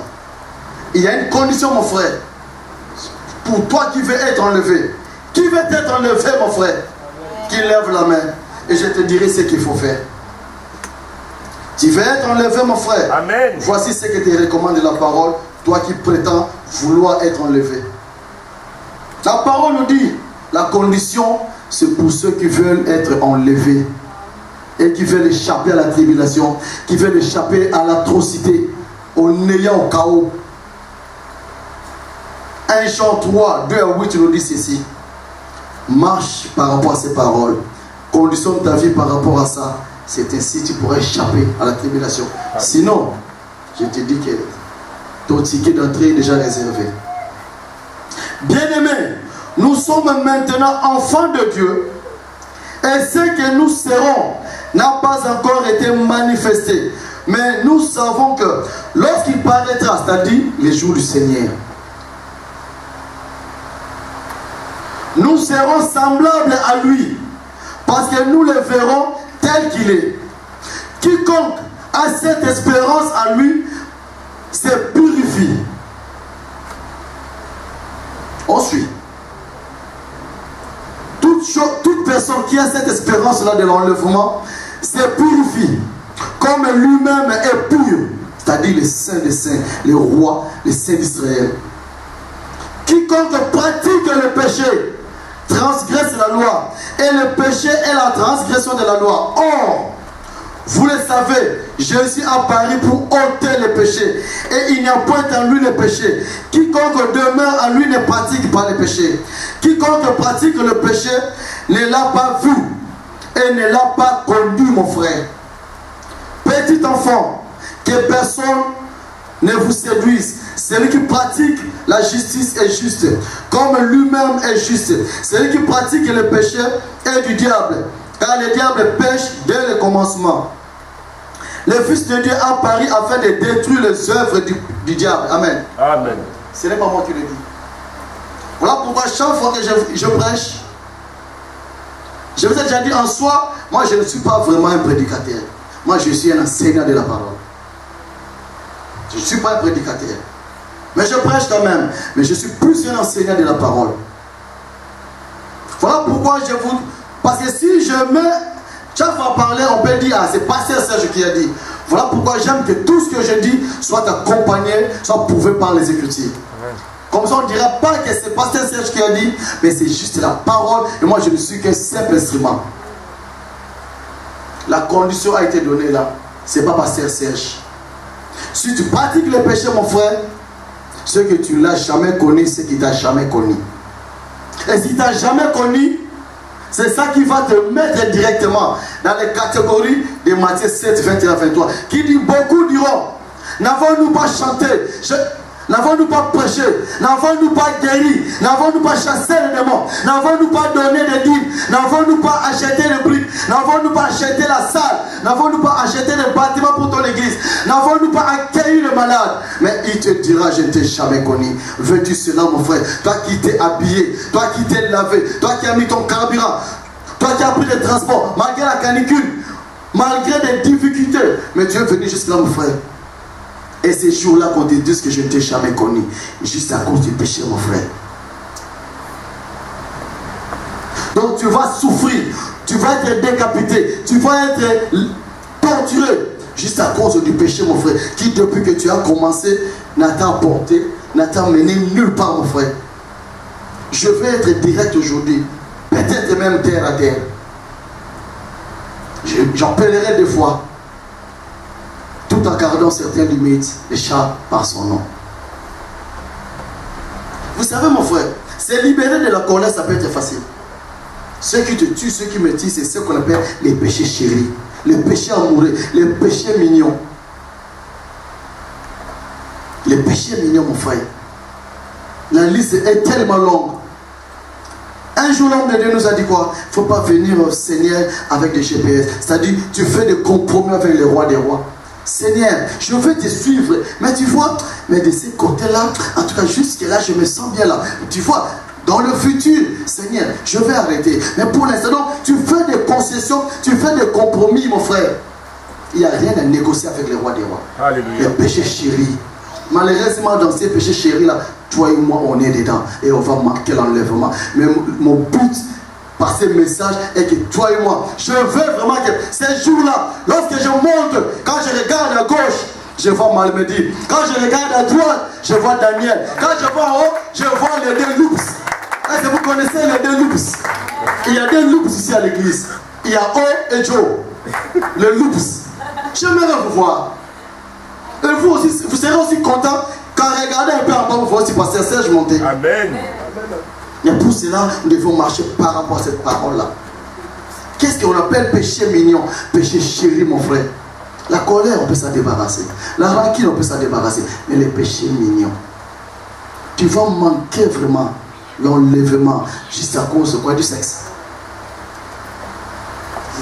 Il y a une condition, mon frère. Pour toi qui veux être enlevé. Qui veut être enlevé, mon frère? Qui lève la main. Et je te dirai ce qu'il faut faire. Tu veux être enlevé, mon frère? Amen. Voici ce que te recommande la parole. Toi qui prétends vouloir être enlevé. La parole nous dit, la condition, c'est pour ceux qui veulent être enlevés. Et qui veulent échapper à la tribulation. Qui veulent échapper à l'atrocité. Au néant, au chaos. 1 Jean 3, 2 à 8 nous dit ceci. Marche par rapport à ces paroles. Conditionne ta vie par rapport à ça. C'est ainsi que tu pourras échapper à la tribulation. Sinon, je te dis que ton ticket d'entrée est déjà réservé. Bien-aimés, nous sommes maintenant enfants de Dieu. Et ce que nous serons n'a pas encore été manifesté. Mais nous savons que lorsqu'il paraîtra, c'est-à-dire les jours du Seigneur, nous serons semblables à lui, parce que nous le verrons tel qu'il est. Quiconque a cette espérance en lui se purifie. On suit. Toute personne qui a cette espérance-là de l'enlèvement se purifie, comme lui-même est pur, c'est-à-dire les saints des saints, les rois, les saints d'Israël. Quiconque pratique le péché transgresse la loi, et le péché est la transgression de la loi. Or, vous le savez, Jésus a apparu pour ôter le péché, et il n'y a point en lui le péché. Quiconque demeure en lui ne pratique pas le péché. Quiconque pratique le péché ne l'a pas vu et ne l'a pas connu, mon frère. Petit enfant, que personne ne vous séduise. Celui qui pratique la justice est juste, comme lui-même est juste. Celui qui pratique le péché est du diable, car le diable pêche dès le commencement. Le Fils de Dieu a apparu afin de détruire les œuvres du diable. Amen. Amen. Ce n'est pas moi qui le dis. Voilà pourquoi chaque fois que je prêche, je vous ai déjà dit en soi, moi je ne suis pas vraiment un prédicateur. Moi je suis un enseignant de la parole. Je ne suis pas un prédicateur. Mais je prêche quand même. Mais je suis plus un enseignant de la parole. Voilà pourquoi je vous... Parce que si je me... Chaque fois parler, on peut dire, ah, c'est Pasteur Serge qui a dit. Voilà pourquoi j'aime que tout ce que je dis soit accompagné, soit prouvé par les Écritures. Comme ça, on ne dira pas que c'est Pasteur Serge qui a dit, mais c'est juste la parole. Et moi, je ne suis qu'un simple instrument. La condition a été donnée là. Ce n'est pas Pasteur Serge. Si tu pratiques le péché, mon frère, ce que tu ne l'as jamais connu, c'est qu'il ne t'a jamais connu. Et si tu n'as jamais connu, c'est ça qui va te mettre directement dans les catégories de Matthieu 7, 21, 23. Qui dit, beaucoup diront, n'avons-nous pas chanté, n'avons-nous pas prêché, n'avons-nous pas guéri, n'avons-nous pas chassé les démons, n'avons-nous pas donné des dîmes, n'avons-nous pas acheté les briques, n'avons-nous pas acheté la salle, n'avons-nous pas acheté des bâtiments pour ton église, n'avons-nous pas accueilli les malades. Mais il te dira, je ne t'ai jamais connu. Veux-tu cela, mon frère? Toi qui t'es habillé, toi qui t'es lavé, toi qui as mis ton carburant, toi qui as pris les transports, malgré la canicule, malgré des difficultés, mais Dieu est venu jusque-là, mon frère. Et ces jours-là qu'on te dise que je ne t'ai jamais connu, juste à cause du péché, mon frère. Donc tu vas souffrir, tu vas être décapité, tu vas être torturé, juste à cause du péché, mon frère, qui depuis que tu as commencé, n'a t'a apporté, n'a t'a mené nulle part, mon frère. Je vais être direct aujourd'hui, peut-être même terre à terre. J'en parlerai des fois. Tout en gardant certaines limites, les chats par son nom. Vous savez, mon frère, se libérer de la colère, ça peut être facile. Ceux qui te tuent, ceux qui me tuent, c'est ce qu'on appelle les péchés chéris, les péchés amoureux, les péchés mignons. Les péchés mignons, mon frère. La liste est tellement longue. Un jour, l'homme de Dieu nous a dit quoi? Il ne faut pas venir au Seigneur avec des GPS. C'est-à-dire, tu fais des compromis avec les rois des rois. Seigneur, je veux te suivre, mais tu vois, mais de ce côté-là, en tout cas jusque-là, je me sens bien là. Tu vois, dans le futur, Seigneur, je vais arrêter. Mais pour l'instant, tu fais des concessions, tu fais des compromis, mon frère. Il n'y a rien à négocier avec les rois des rois. Alléluia. Les péchés chéris. Malheureusement, dans ces péchés chéris-là, toi et moi, on est dedans et on va marquer l'enlèvement. Mais mon but par ces messages est que toi et moi, je veux vraiment que ces jours-là, lorsque je monte, quand je regarde à gauche, je vois Malmedy. Quand je regarde à droite, je vois Daniel. Quand je vois en haut, je vois les deux loups. Est-ce que vous connaissez les deux loups? Il y a deux loups ici à l'église. Il y a O et Joe. Les loups. J'aimerais vous voir. Et vous aussi, vous serez aussi content quand regardez un peu en bas, vous voyez aussi Pasteur Serge monter. Amen. Et pour cela, nous devons marcher par rapport à cette parole-là. Qu'est-ce qu'on appelle péché mignon? Péché chéri, mon frère. La colère, on peut s'en débarrasser. La rancune, on peut s'en débarrasser. Mais les péchés mignons, tu vas manquer vraiment l'enlèvement juste à cause de quoi? Du sexe.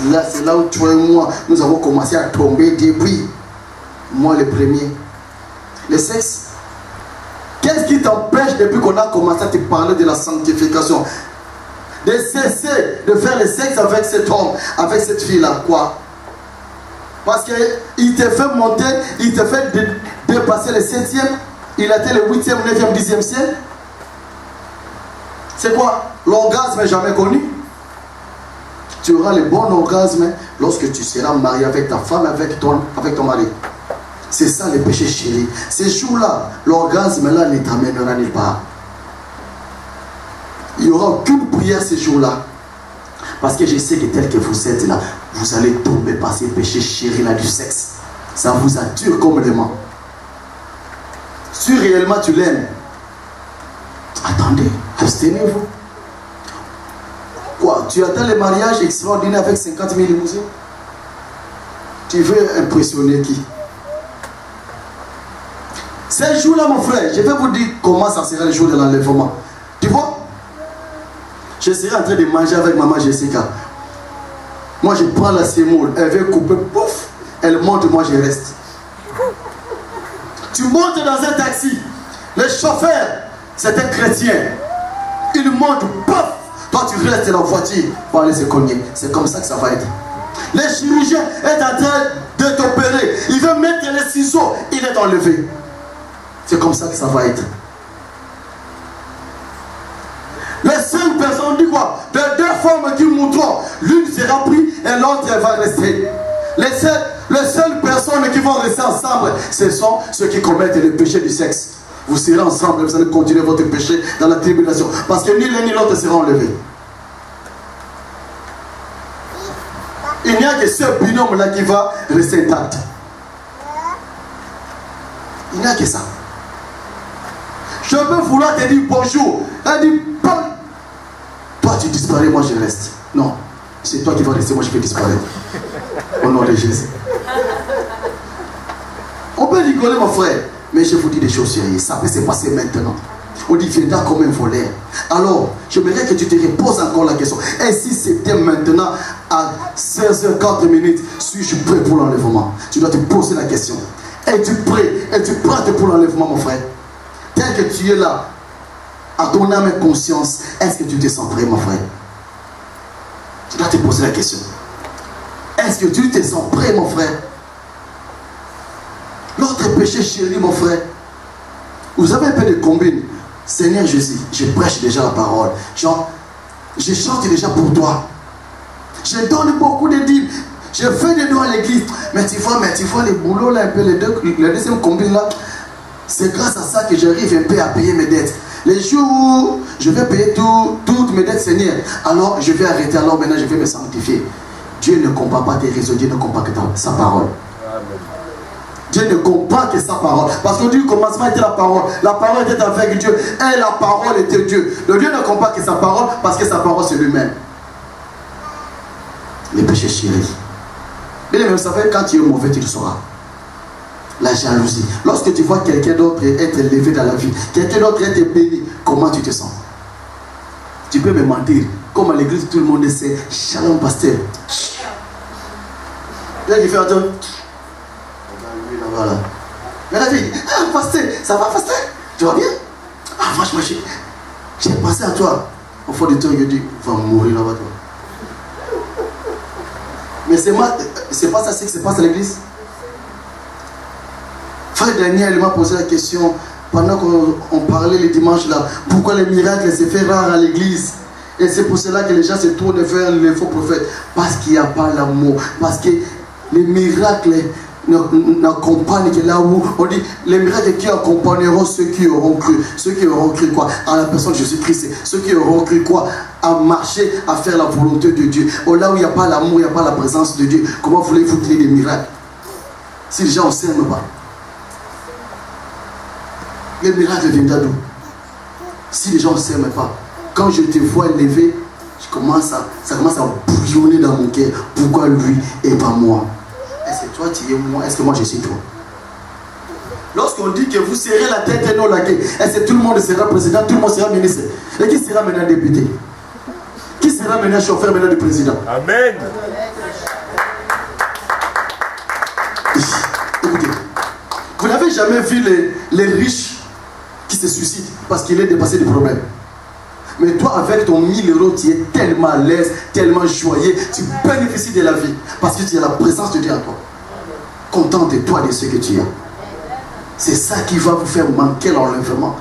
Là, c'est là où toi et moi, nous avons commencé à tomber depuis. Moi, le premier. Le sexe. Qu'est-ce qui t'empêche depuis qu'on a commencé à te parler de la sanctification, de cesser de faire le sexe avec cet homme, avec cette fille-là? Quoi? Parce qu'il te fait monter, il te fait dépasser le 7e, il a été le 8e, 9e, 10e ciel. C'est quoi? L'orgasme n'est jamais connu. Tu auras le bon orgasme lorsque tu seras marié avec ta femme, avec ton mari. C'est ça le péché chéri. Ces jours-là, l'orgasme-là ne t'amènera nulle part. Il n'y aura aucune prière ces jours-là. Parce que je sais que tel que vous êtes là, vous allez tomber par ces péchés chéris-là du sexe. Ça vous attire complètement. Si réellement tu l'aimes, attendez, abstenez-vous. Quoi? Tu attends le mariage extraordinaire avec 50 000 limousines? Tu veux impressionner qui? Ces jours-là, mon frère, je vais vous dire comment ça sera le jour de l'enlèvement. Tu vois? Je serai en train de manger avec maman Jessica. Moi, je prends la sémoule, elle veut couper, pouf, elle monte, moi je reste. Tu montes dans un taxi, le chauffeur, c'est un chrétien. Il monte, pouf, toi tu restes dans la voiture pour aller se cogner. C'est comme ça que ça va être. Le chirurgien est en train de t'opérer. Il veut mettre les ciseaux, il est enlevé. C'est comme ça que ça va être. Les 5 personnes disent quoi? De 2 femmes qui montrent, l'une sera prise et l'autre va rester. Les seules personnes qui vont rester ensemble, ce sont ceux qui commettent le péché du sexe. Vous serez ensemble et vous allez continuer votre péché dans la tribulation. Parce que ni l'un ni l'autre seront enlevés. Il n'y a que ce binôme-là qui va rester intact. Il n'y a que ça. Je peux vouloir te dire bonjour. Elle dit, Paul, toi tu disparais, moi je reste. Non, c'est toi qui vas rester, moi je peux disparaître. Au nom de Jésus. On peut rigoler, mon frère, mais je vous dis des choses sérieuses. Ça peut se passer maintenant. On dit, viendra comme un voleur. Alors, j'aimerais que tu te reposes encore la question. Et si c'était maintenant à 16h04, suis-je prêt pour l'enlèvement? Tu dois te poser la question. Es-tu prêt? Es-tu prêt pour l'enlèvement, mon frère? Tel que tu es là, à ton âme et conscience, est-ce que tu te sens prêt, mon frère? Tu dois te poser la question. Est-ce que tu te sens prêt, mon frère? L'autre péché chéri, mon frère, vous avez un peu de combine. Seigneur Jésus, je prêche déjà la parole. Genre, je chante déjà pour toi. Je donne beaucoup de dîmes. Je fais des dons à l'église. Mais tu vois les boulots là, un peu, le deuxième combine là. C'est grâce à ça que j'arrive un peu à payer mes dettes. Les jours où je vais payer toutes mes dettes, Seigneur, alors je vais arrêter, alors maintenant je vais me sanctifier. Dieu ne comprend pas tes raisons, Dieu ne comprend que sa parole. Dieu ne comprend que sa parole. Parce que du commencement était la parole. La parole était avec Dieu. Et la parole était Dieu. Le Dieu ne comprend que sa parole parce que sa parole c'est lui-même. Les péchés chéris. Bien, vous savez, quand tu es mauvais, tu le sauras. La jalousie. Lorsque tu vois quelqu'un d'autre être élevé dans la vie, quelqu'un d'autre être béni, comment tu te sens? Tu peux me mentir. Comme à l'église, tout le monde sait. Shalom, pasteur. Là, il fait un tour. Voilà. Mais la fille, ah, pasteur, ça va, pasteur? Tu vas bien? Ah, franchement, j'ai pensé à toi. Au fond de toi, il dit, va mourir là-bas, toi. Mais c'est pas ça, c'est que c'est pas à l'église. Frère Daniel m'a posé la question pendant qu'on parlait les dimanches là. Pourquoi les miracles se font rares à l'église? Et c'est pour cela que les gens se tournent vers les faux prophètes. Parce qu'il n'y a pas l'amour. Parce que les miracles n'accompagnent que là où on dit les miracles qui accompagneront ceux qui auront cru. Ceux qui auront cru quoi? En la personne de Jésus-Christ. Ceux qui auront cru quoi? À marcher, à faire la volonté de Dieu. Au là où il n'y a pas l'amour, il n'y a pas la présence de Dieu. Comment voulez-vous créer des miracles? Si les gens ne s'aiment pas. Les miracles viennent d'où? Si les gens ne s'aiment pas. Quand je te vois élevé, ça commence à bouillonner dans mon cœur. Pourquoi lui et pas moi? Est-ce que toi tu es moi? Est-ce que moi je suis toi? Lorsqu'on dit que vous serez la tête et non la queue, est-ce que tout le monde sera président, tout le monde sera ministre? Et qui sera maintenant député? Qui sera maintenant chauffeur maintenant du président? Amen. n'ai jamais vu les riches qui se suicident parce qu'il est dépassé du problème. Mais toi, avec ton 1000 euros, tu es tellement à l'aise, tellement joyeux, tu bénéficies de la vie parce que tu as la présence de Dieu en toi. Contente-toi de ce que tu as. C'est ça qui va vous faire manquer l'enlèvement.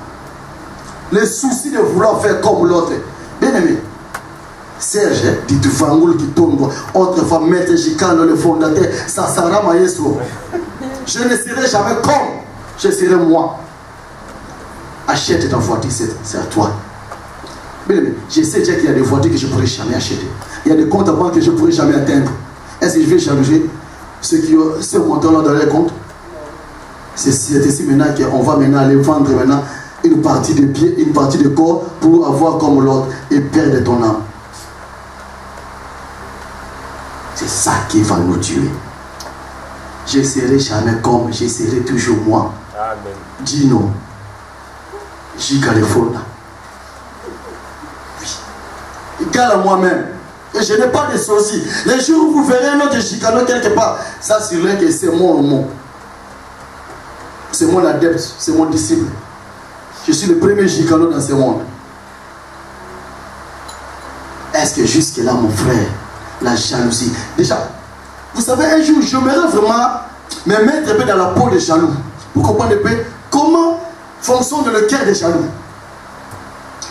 Le souci de vouloir faire comme l'autre. Bien aimé, Serge, dit Vangoul qui tombe, autrefois Maître Gicano, le fondateur, Sassara Maestro. Je ne serai jamais comme, je serai moi. Achète ta voiture, c'est à toi. Bien aimé, je sais déjà qu'il y a des voitures que je ne pourrai jamais acheter. Il y a des comptes à banque que je ne pourrai jamais atteindre. Est-ce que je vais changer ce montant-là dans les comptes? C'est ici maintenant qu'on va maintenant aller vendre maintenant une partie de pied, une partie de corps pour avoir comme l'autre et perdre ton âme. C'est ça qui va nous tuer. Je serai jamais comme, je serai toujours moi. Amen. Gino, J. California. Oui. Égal à moi-même. Et je n'ai pas de soucis. Les jours où vous verrez un autre Gicano quelque part, ça c'est vrai que c'est mon mot. C'est mon adepte, c'est mon disciple. Je suis le premier Gicano dans ce monde. Est-ce que jusque-là, mon frère, la jalousie. Déjà, vous savez, un jour, j'aimerais vraiment me mettre un peu dans la peau des jaloux. Vous comprenez un peu comment fonctionne le cœur des jaloux.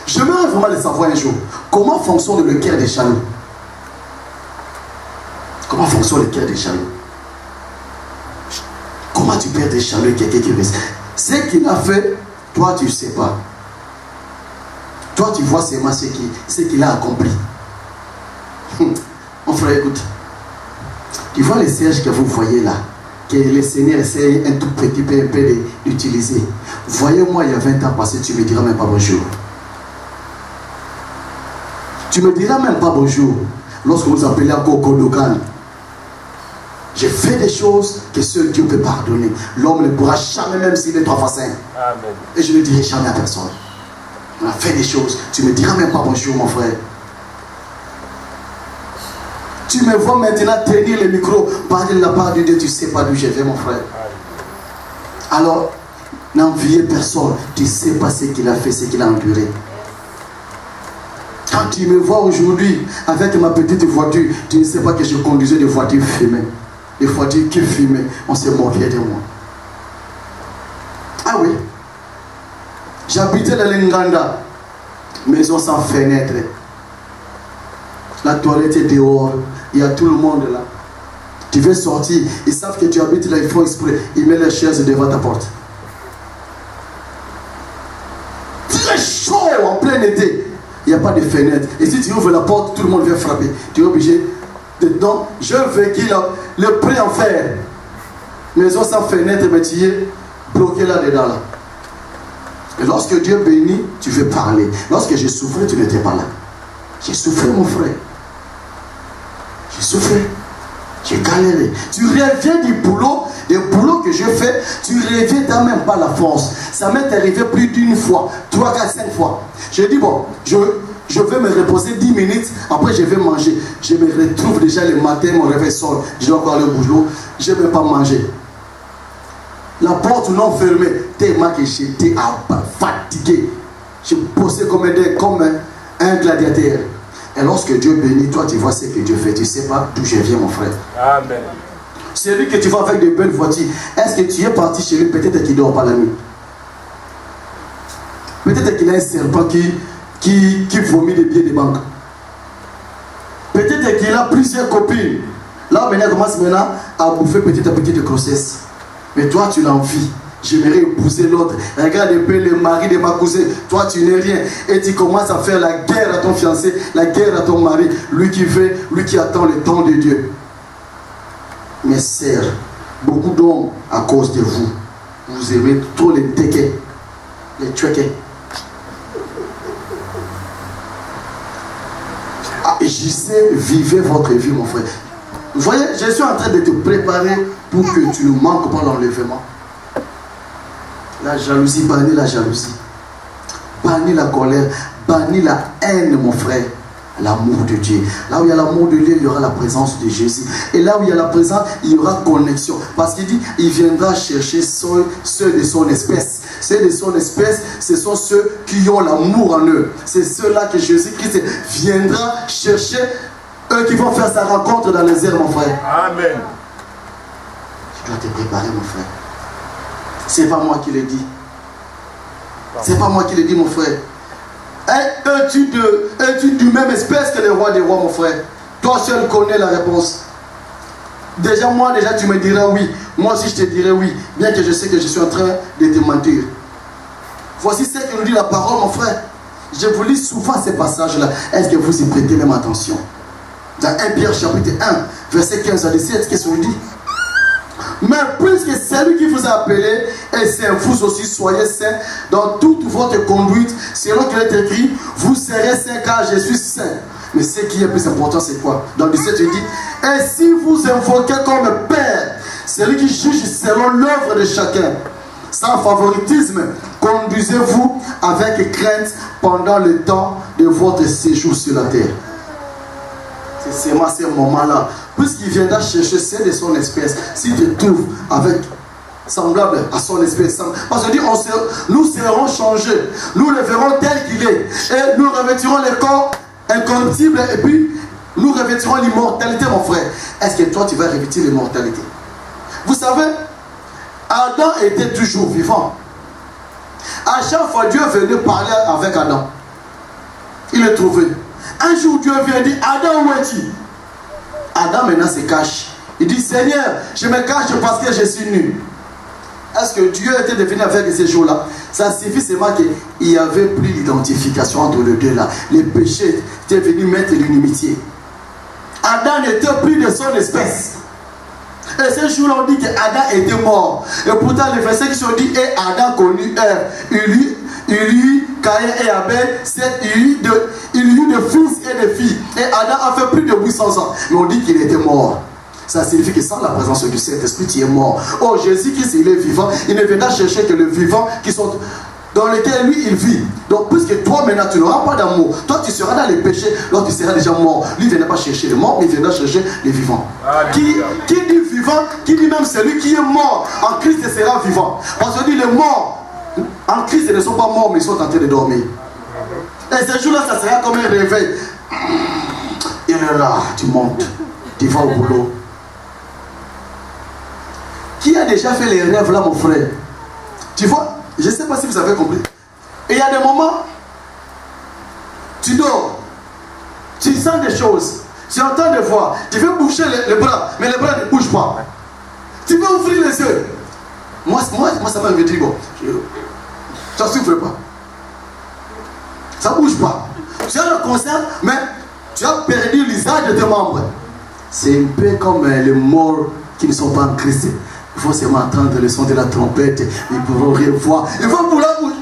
J'aimerais vraiment le savoir un jour. Comment fonctionne le cœur des jaloux. Comment fonctionne le cœur des jaloux. Comment tu perds des jaloux quelqu'un qui reste. Ce qu'il a fait, toi tu ne sais pas. Toi tu vois seulement ce qu'il a accompli. Mon frère, écoute. Tu vois les sièges que vous voyez là, que le Seigneur essaye un tout petit peu d'utiliser. Voyez-moi il y a 20 ans passé, tu ne me diras même pas bonjour. Tu ne me diras même pas bonjour lorsque vous appelez à Coco Dokan. J'ai fait des choses que seul Dieu peut pardonner. L'homme ne pourra jamais, même s'il est 3 fois 5. Amen. Et je ne dirai jamais à personne. On a fait des choses. Tu ne me diras même pas bonjour, mon frère. Tu me vois maintenant tenir le micro, parler de la part de Dieu. Tu ne sais pas d'où je vais, mon frère. Alors, n'enviez personne. Tu ne sais pas ce qu'il a fait, ce qu'il a enduré. Quand tu me vois aujourd'hui avec ma petite voiture, tu ne sais pas que je conduisais des voitures fumées. Des voitures qui fumaient, on s'est moqué de moi. Ah oui. J'habitais dans l'Inganda, maison sans fenêtre. La toilette est dehors, il y a tout le monde là. Tu veux sortir, ils savent que tu habites là, ils font exprès. Ils mettent les chaises devant ta porte. Très chaud en plein été. Il n'y a pas de fenêtre. Et si tu ouvres la porte, tout le monde vient frapper. Tu es obligé. Donc, je veux qu'il a le prix en fer. Maison sans fenêtre, mais tu es bloqué là-dedans. Là. Et lorsque Dieu bénit, tu veux parler. Lorsque j'ai souffert, tu n'étais pas là. J'ai souffert, mon frère. J'ai souffert. J'ai galéré. Tu reviens du boulot que je fais, tu reviens, tu n'as même pas la force. Ça m'est arrivé plus d'une fois, 3, 4, 5 fois. J'ai dit, bon, je vais me reposer 10 minutes, après je vais manger. Je me retrouve déjà le matin, mon réveil sonne. Je dois encore aller au boulot, je ne vais pas manger. La porte non fermée, tellement que j'étais fatigué. Je bossais comme un gladiateur. Et lorsque Dieu bénit, toi tu vois ce que Dieu fait. Tu ne sais pas d'où je viens, mon frère. Amen. Celui que tu vas avec de belles voitures, est-ce que tu es parti chez lui? Peut-être qu'il ne dort pas la nuit. Peut-être qu'il a un serpent qui vomit des billets de banque. Peut-être qu'il a plusieurs copines. Là, maintenant, il commence maintenant à bouffer petit à petit de grossesse. Mais toi, tu l'as envie. J'aimerais épouser l'autre. Regarde un peu le mari de ma cousine. Toi, tu n'es rien. Et tu commences à faire la guerre à ton fiancé, la guerre à ton mari. Lui qui veut, lui qui attend le temps de Dieu. Mes sœurs, beaucoup d'hommes, à cause de vous, vous aimez trop les tequets, les tchouquets. Je sais, vivez votre vie, mon frère. Vous voyez, je suis en train de te préparer pour que tu ne manques pas l'enlèvement. La jalousie, bannis la jalousie. Bannis la colère, bannis la haine, mon frère. L'amour de Dieu. Là où il y a l'amour de Dieu, il y aura la présence de Jésus. Et là où il y a la présence, il y aura connexion. Parce qu'il dit, il viendra chercher ceux de son espèce. Ceux de son espèce, ce sont ceux qui ont l'amour en eux. C'est ceux-là que Jésus-Christ viendra chercher, eux qui vont faire sa rencontre dans les airs, mon frère. Amen. Tu dois te préparer, mon frère. C'est pas moi qui le dis. C'est pas moi qui le dis, mon frère. Es-tu du même espèce que le roi des rois, mon frère? Toi seul connais la réponse. Déjà, tu me dirais oui. Moi aussi, je te dirais oui. Bien que je sais que je suis en train de te mentir. Voici ce que nous dit la parole, mon frère. Je vous lis souvent ces passages-là. Est-ce que vous y prêtez même attention? Dans 1 Pierre chapitre 1, verset 15 à 17, qu'est-ce qu'on dit? Mais puisque celui qui vous a appelé est saint, vous aussi soyez saints dans toute votre conduite, selon qu'il est écrit, vous serez saints car je suis saint. Mais ce qui est plus important, c'est quoi? Dans le 17, il dit, et si vous invoquez comme Père, celui qui juge selon l'œuvre de chacun, sans favoritisme, conduisez-vous avec crainte pendant le temps de votre séjour sur la terre. C'est seulement ce moment-là. Puisqu'il viendra chercher ceux de son espèce, s'il te trouve avec semblable à son espèce, parce que dit, nous serons changés, nous le verrons tel qu'il est, et nous revêtirons les corps incorruptibles, et puis nous revêtirons l'immortalité, mon frère. Est-ce que toi tu vas revêtir l'immortalité? Vous savez, Adam était toujours vivant. À chaque fois Dieu venait parler avec Adam, il le trouvait. Un jour Dieu vient et dit, Adam, où es-tu? Adam maintenant se cache. Il dit, Seigneur, je me cache parce que je suis nu. Est-ce que Dieu était devenu avec ces jours-là? Ça suffit seulement qu'il n'y avait plus d'identification entre les deux là. Les péchés étaient venus mettre l'inimitié. Adam n'était plus de son espèce. Et ces jours-là, on dit qu'Adam était mort. Et pourtant, les versets qui sont dit, et Adam connut Uri, Caïn et Abel, il y eut de fils et de filles. Et Adam a fait plus de 800 ans. Mais on dit qu'il était mort. Ça signifie que sans la présence du Saint-Esprit, tu es mort. Oh, Jésus-Christ, il est vivant. Il ne viendra chercher que les vivants qui sont dans lesquels lui, il vit. Donc, puisque toi, maintenant, tu n'auras pas d'amour, toi, tu seras dans les péchés, donc tu seras déjà mort. Lui, il ne viendra pas chercher les morts, mais il viendra chercher les vivants. Qui dit vivant, qui dit même celui qui est mort en Christ sera vivant. Parce que dit les morts en Christ, ils ne sont pas morts, mais ils sont en train de dormir. Et ce jour-là, ça sera comme un réveil. Il est là, tu montes, tu vas au boulot. Qui a déjà fait les rêves là, mon frère? Tu vois, je ne sais pas si vous avez compris. Et il y a des moments, tu dors, tu sens des choses, tu entends des voix, tu veux bouger les bras, mais les bras ne bougent pas. Tu veux ouvrir les yeux. Moi ça m'a dit, bon, ça ne souffre pas. Ça ne bouge pas. Tu as le concert, mais tu as perdu l'usage de tes membres. C'est un peu comme les morts qui ne sont pas en Christ. Il faut seulement entendre le son de la trompette. Ils pourront rien voir. Ils vont vouloir bouger.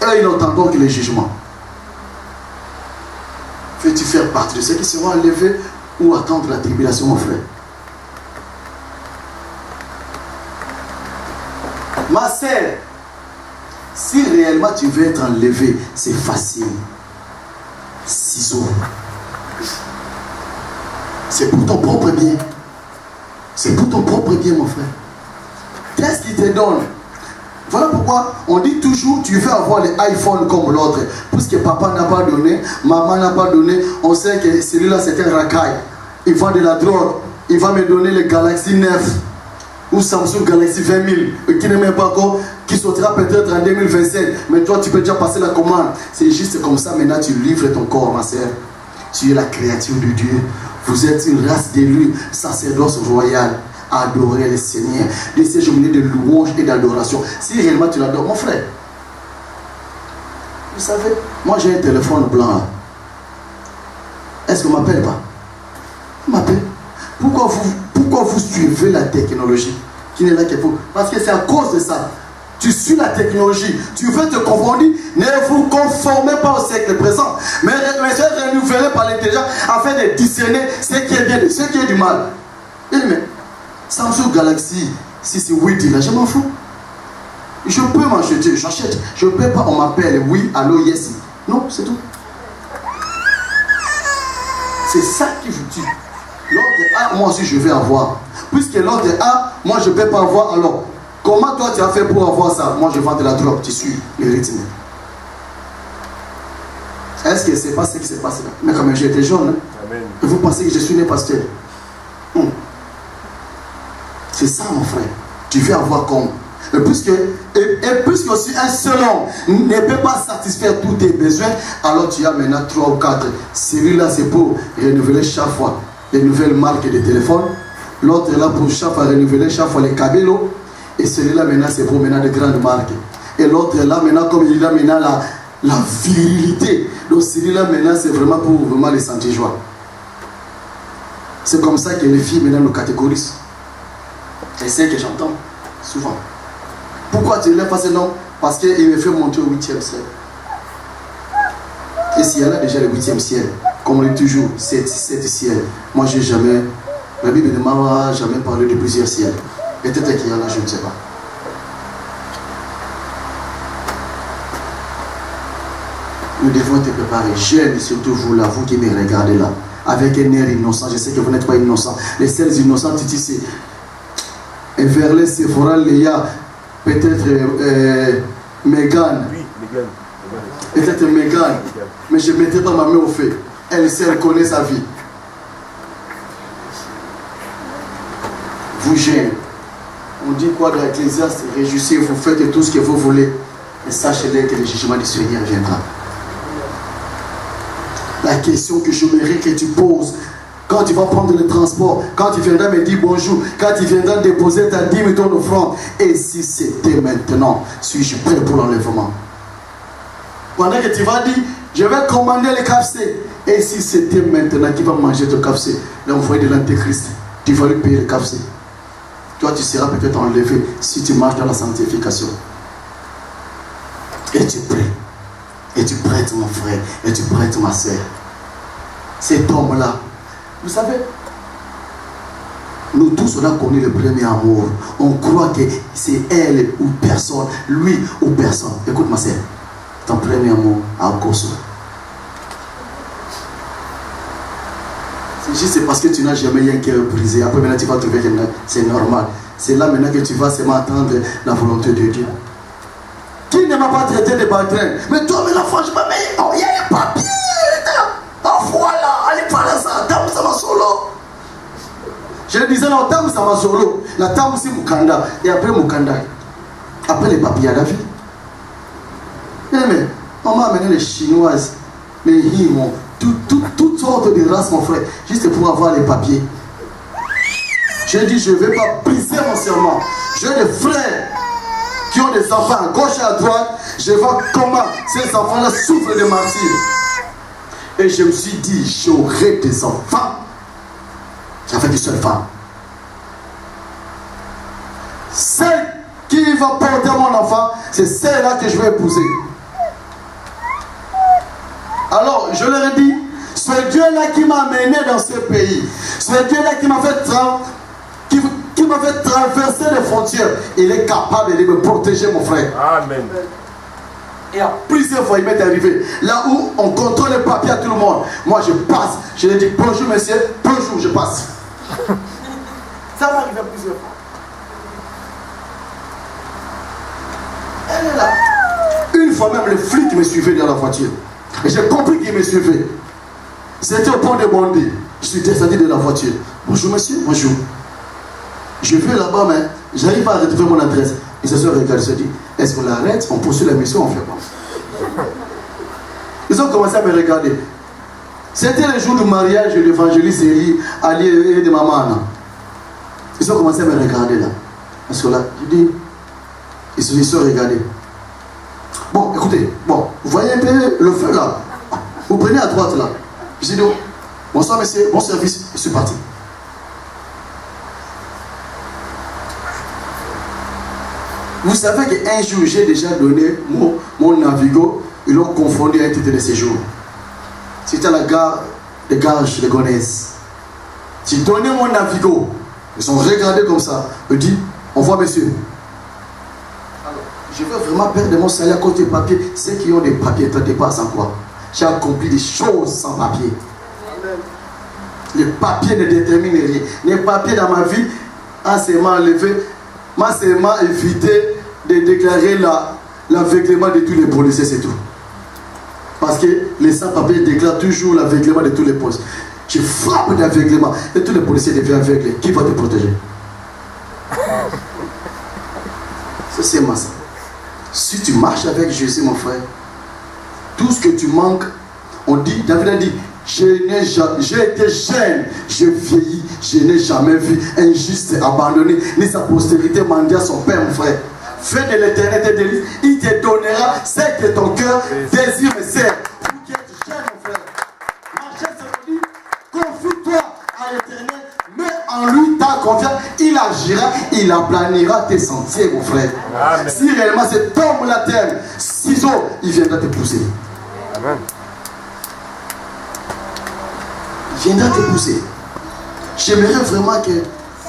Et ils n'entendront que le jugement. Veux-tu faire partie de ceux qui seront enlevés ou attendre la tribulation, mon frère? Ma sœur, si réellement tu veux être enlevé, c'est facile. Ciseaux. C'est pour ton propre bien. C'est pour ton propre bien, mon frère. Qu'est-ce qu'il te donne? Voilà pourquoi on dit toujours, tu veux avoir les iPhones comme l'autre. Puisque papa n'a pas donné, maman n'a pas donné, on sait que celui-là c'est un racaille. Il vend de la drogue. Il va me donner le Galaxy 9 ou Samsung Galaxy 20 000 qui n'est même pas encore, qui sortira peut-être en 2027. Mais toi, tu peux déjà passer la commande. C'est juste comme ça, maintenant tu livres ton corps, ma sœur. Tu es la créature de Dieu. Vous êtes une race d'élus, sacerdoce royal, à adorer le Seigneur, de ces journées de louange et d'adoration. Si réellement tu l'adores, mon frère, vous savez, moi j'ai un téléphone blanc. Est-ce qu'on ne m'appelle pas? On m'appelle. Pourquoi vous suivez la technologie qui n'est là que vous? Parce que c'est à cause de ça. Tu suis la technologie, tu veux te confondre, ne vous conformez pas au siècle présent, mais soyez renouvelés par l'intelligence afin de discerner ce qui est bien et ce qui est du mal. Et mais Samsung Galaxy 6-8, là, je m'en fous. Je peux m'acheter, j'achète. Je ne peux pas, on m'appelle, oui, allô, yes. Non, c'est tout. C'est ça qui vous tue. L'ordre A, moi aussi je vais avoir. Puisque l'ordre A, moi je ne peux pas avoir, alors comment toi tu as fait pour avoir ça? Moi je vends de la drogue, tu suis le rythme. Est-ce que c'est pas ce qui s'est passé là? Mais quand même j'étais jeune, hein? Amen. Et vous pensez que je suis né pasteur? C'est ça mon frère. Tu veux avoir comme. Et puisque aussi un seul homme ne peut pas satisfaire tous tes besoins, alors tu as maintenant 3 ou 4. Celui-là c'est pour renouveler chaque fois les nouvelles marques de téléphone. L'autre est là pour chaque fois renouveler chaque fois les cabellos. Et celui-là maintenant c'est pour maintenant de grandes marques. Et l'autre est là maintenant comme il a maintenant la virilité. Donc celui-là maintenant c'est vraiment pour vraiment les sentir joie. C'est comme ça que les filles maintenant nous catégorisent. C'est ce que j'entends souvent. Pourquoi tu l'as passé non? Parce qu'il me fait monter au 8e ciel. Et s'il y a là déjà le 8e ciel, comme on dit toujours, 7 ciel. Moi je n'ai jamais, la Bible ne m'a jamais parlé de plusieurs ciels. Peut-être qu'il y en a, je ne sais pas. Nous devons te préparer, jeunes, surtout vous là, vous qui me regardez là, avec un air innocent. Je sais que vous n'êtes pas innocent. Les seuls innocents, tu dis, et vers les Sephora, Léa, peut-être Megan. Oui, Megan. Peut-être Megan. Mais je ne mettrai pas ma main au feu. Elle sait, elle connaît sa vie. Vous jeunes, on dit quoi dans l'Ecclésiaste? Réjouissez-vous, faites tout ce que vous voulez. Et sachez-le que le jugement du Seigneur viendra. La question que j'aimerais que tu poses, quand tu vas prendre le transport, quand tu viendras me dire bonjour, quand tu viendras déposer ta dîme et ton offrande, et si c'était maintenant, suis-je prêt pour l'enlèvement? Pendant que tu vas dire, je vais commander le KFC, et si c'était maintenant qui va manger ton KFC, l'envoyé de l'Antéchrist, tu vas lui payer le KFC. Toi, tu seras peut-être enlevé si tu marches dans la sanctification. Et tu prêtes. Et tu prêtes mon frère, et tu prêtes ma soeur. Cet homme-là, vous savez, nous tous on a connu le premier amour. On croit que c'est elle ou personne, lui ou personne. Écoute ma soeur, ton premier amour à cause. C'est juste parce que tu n'as jamais eu un cœur brisé. Après maintenant tu vas trouver que c'est normal. C'est là maintenant que tu vas seulement attendre la volonté de Dieu. Qui ne m'a pas traité de bâtrin? Mais toi, mais franchement, mais il y a les papiers. Oh voilà, allez par là, ça, dame, ça va solo. Je le disais, non, dame, ça va solo. La dame, c'est Mukanda. Et après Mukanda, après les papiers à la vie. Mais on m'a amené les Chinoises, les Himons, toutes sortes de races, mon frère, juste pour avoir les papiers. J'ai dit, je ne vais pas briser mon serment. J'ai des frères qui ont des enfants à gauche et à droite. Je vois comment ces enfants-là souffrent de martyrs. Et je me suis dit, j'aurai des enfants. J'avais une seule femme. Celle qui va porter mon enfant, c'est celle-là que je vais épouser. Alors, je leur ai dit, c'est Dieu-là qui m'a amené dans ce pays. C'est Dieu-là qui m'a fait traverser les frontières. Il est capable de me protéger, mon frère. Amen. Et à plusieurs fois, il m'est arrivé. Là où on contrôle les papiers à tout le monde. Moi, je passe. Je lui dis bonjour, monsieur. Bonjour, je passe. Ça m'est arrivé plusieurs fois. Elle est là. Une fois même, le flic me suivait dans la voiture. Et j'ai compris qu'il me suivait. C'était au pont de Bondy. Je suis descendu de la voiture. Bonjour, monsieur. Bonjour. Je vais là-bas, mais j'arrive pas à retrouver mon adresse. Ils se sont regardés, ils se sont dit, est-ce qu'on l'arrête, on poursuit la mission, on fait pas. Ils ont commencé à me regarder. C'était le jour du mariage de l'évangéliste Ali et de maman Anna. Ils ont commencé à me regarder là. Parce que là, je dis, ils se sont regardés. Bon, écoutez, bon, vous voyez un peu le feu là. Vous prenez à droite là. Je dis, bonsoir monsieur, bon service, je suis parti. Vous savez qu'un jour, j'ai déjà donné mon Navigo, ils l'ont confondu à un titre de séjour. C'était à la gare de Garges de Gonesse. J'ai donné mon Navigo. Ils sont regardés comme ça. Ils disent, au revoir monsieur. Alors, je veux vraiment perdre mon salaire à cause des papiers. Ceux qui ont des papiers, ne pas sans quoi. J'ai accompli des choses sans papier. Les papiers ne déterminent rien. Les papiers dans ma vie, en seulement enlevé, m'a seulement évité de déclarer l'aveuglement de tous les policiers, c'est tout. Parce que les sans-papiers déclarent toujours l'aveuglement de tous les postes. Tu frappes d'aveuglement et tous les policiers deviennent aveuglés. Qui va te protéger? C'est moi ça. Si tu marches avec Jésus, mon frère, tout ce que tu manques, on dit, David a dit, j'ai été jeune, je vieillis, je n'ai jamais vu un juste abandonné, ni sa postérité mendier son père, mon frère. Fais de l'éternité délice, il te donnera ce que ton cœur désire et sert. Vous qui êtes jeune, mon frère, marchez sur lui, confie-toi à l'éternel, mets en lui ta confiance, il agira, il aplanira tes sentiers, mon frère. Amen. Si réellement cet homme la terre, ciseaux, il viendra te pousser. Amen. Il viendra te pousser. J'aimerais vraiment que.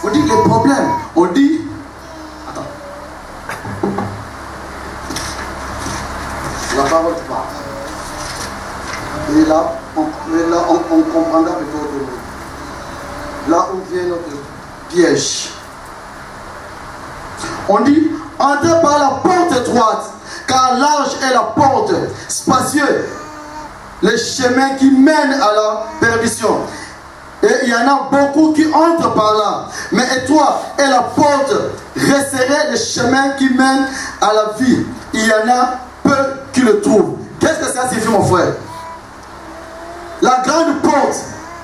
On dit les problèmes. On dit. Attends. La parole parle. Et là, on comprendra plutôt là où vient notre piège. On dit, entrez par la porte étroite, car large est la porte, spacieux, le chemin qui mène à la perdition. Et il y en a beaucoup qui entrent par là. Mais étroite est la porte, resserré le chemin qui mène à la vie. Il y en a peu qui le trouvent. Qu'est-ce que ça signifie, mon frère? La grande porte,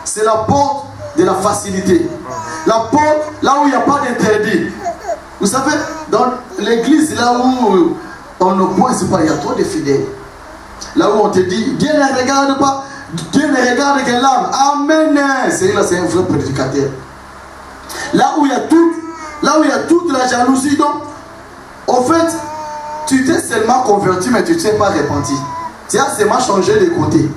c'est la porte de la facilité. La porte, là où il n'y a pas d'interdit. Vous savez, dans l'église, là où on ne pointe pas, il y a trop de fidèles. Là où on te dit, Dieu ne regarde pas, Dieu ne regarde que l'âme. Amen. C'est là, c'est un vrai prédicateur. Là où il y a toute la jalousie, donc, en fait, tu t'es seulement converti, mais tu ne t'es pas repenti. Tu as seulement changé de côté.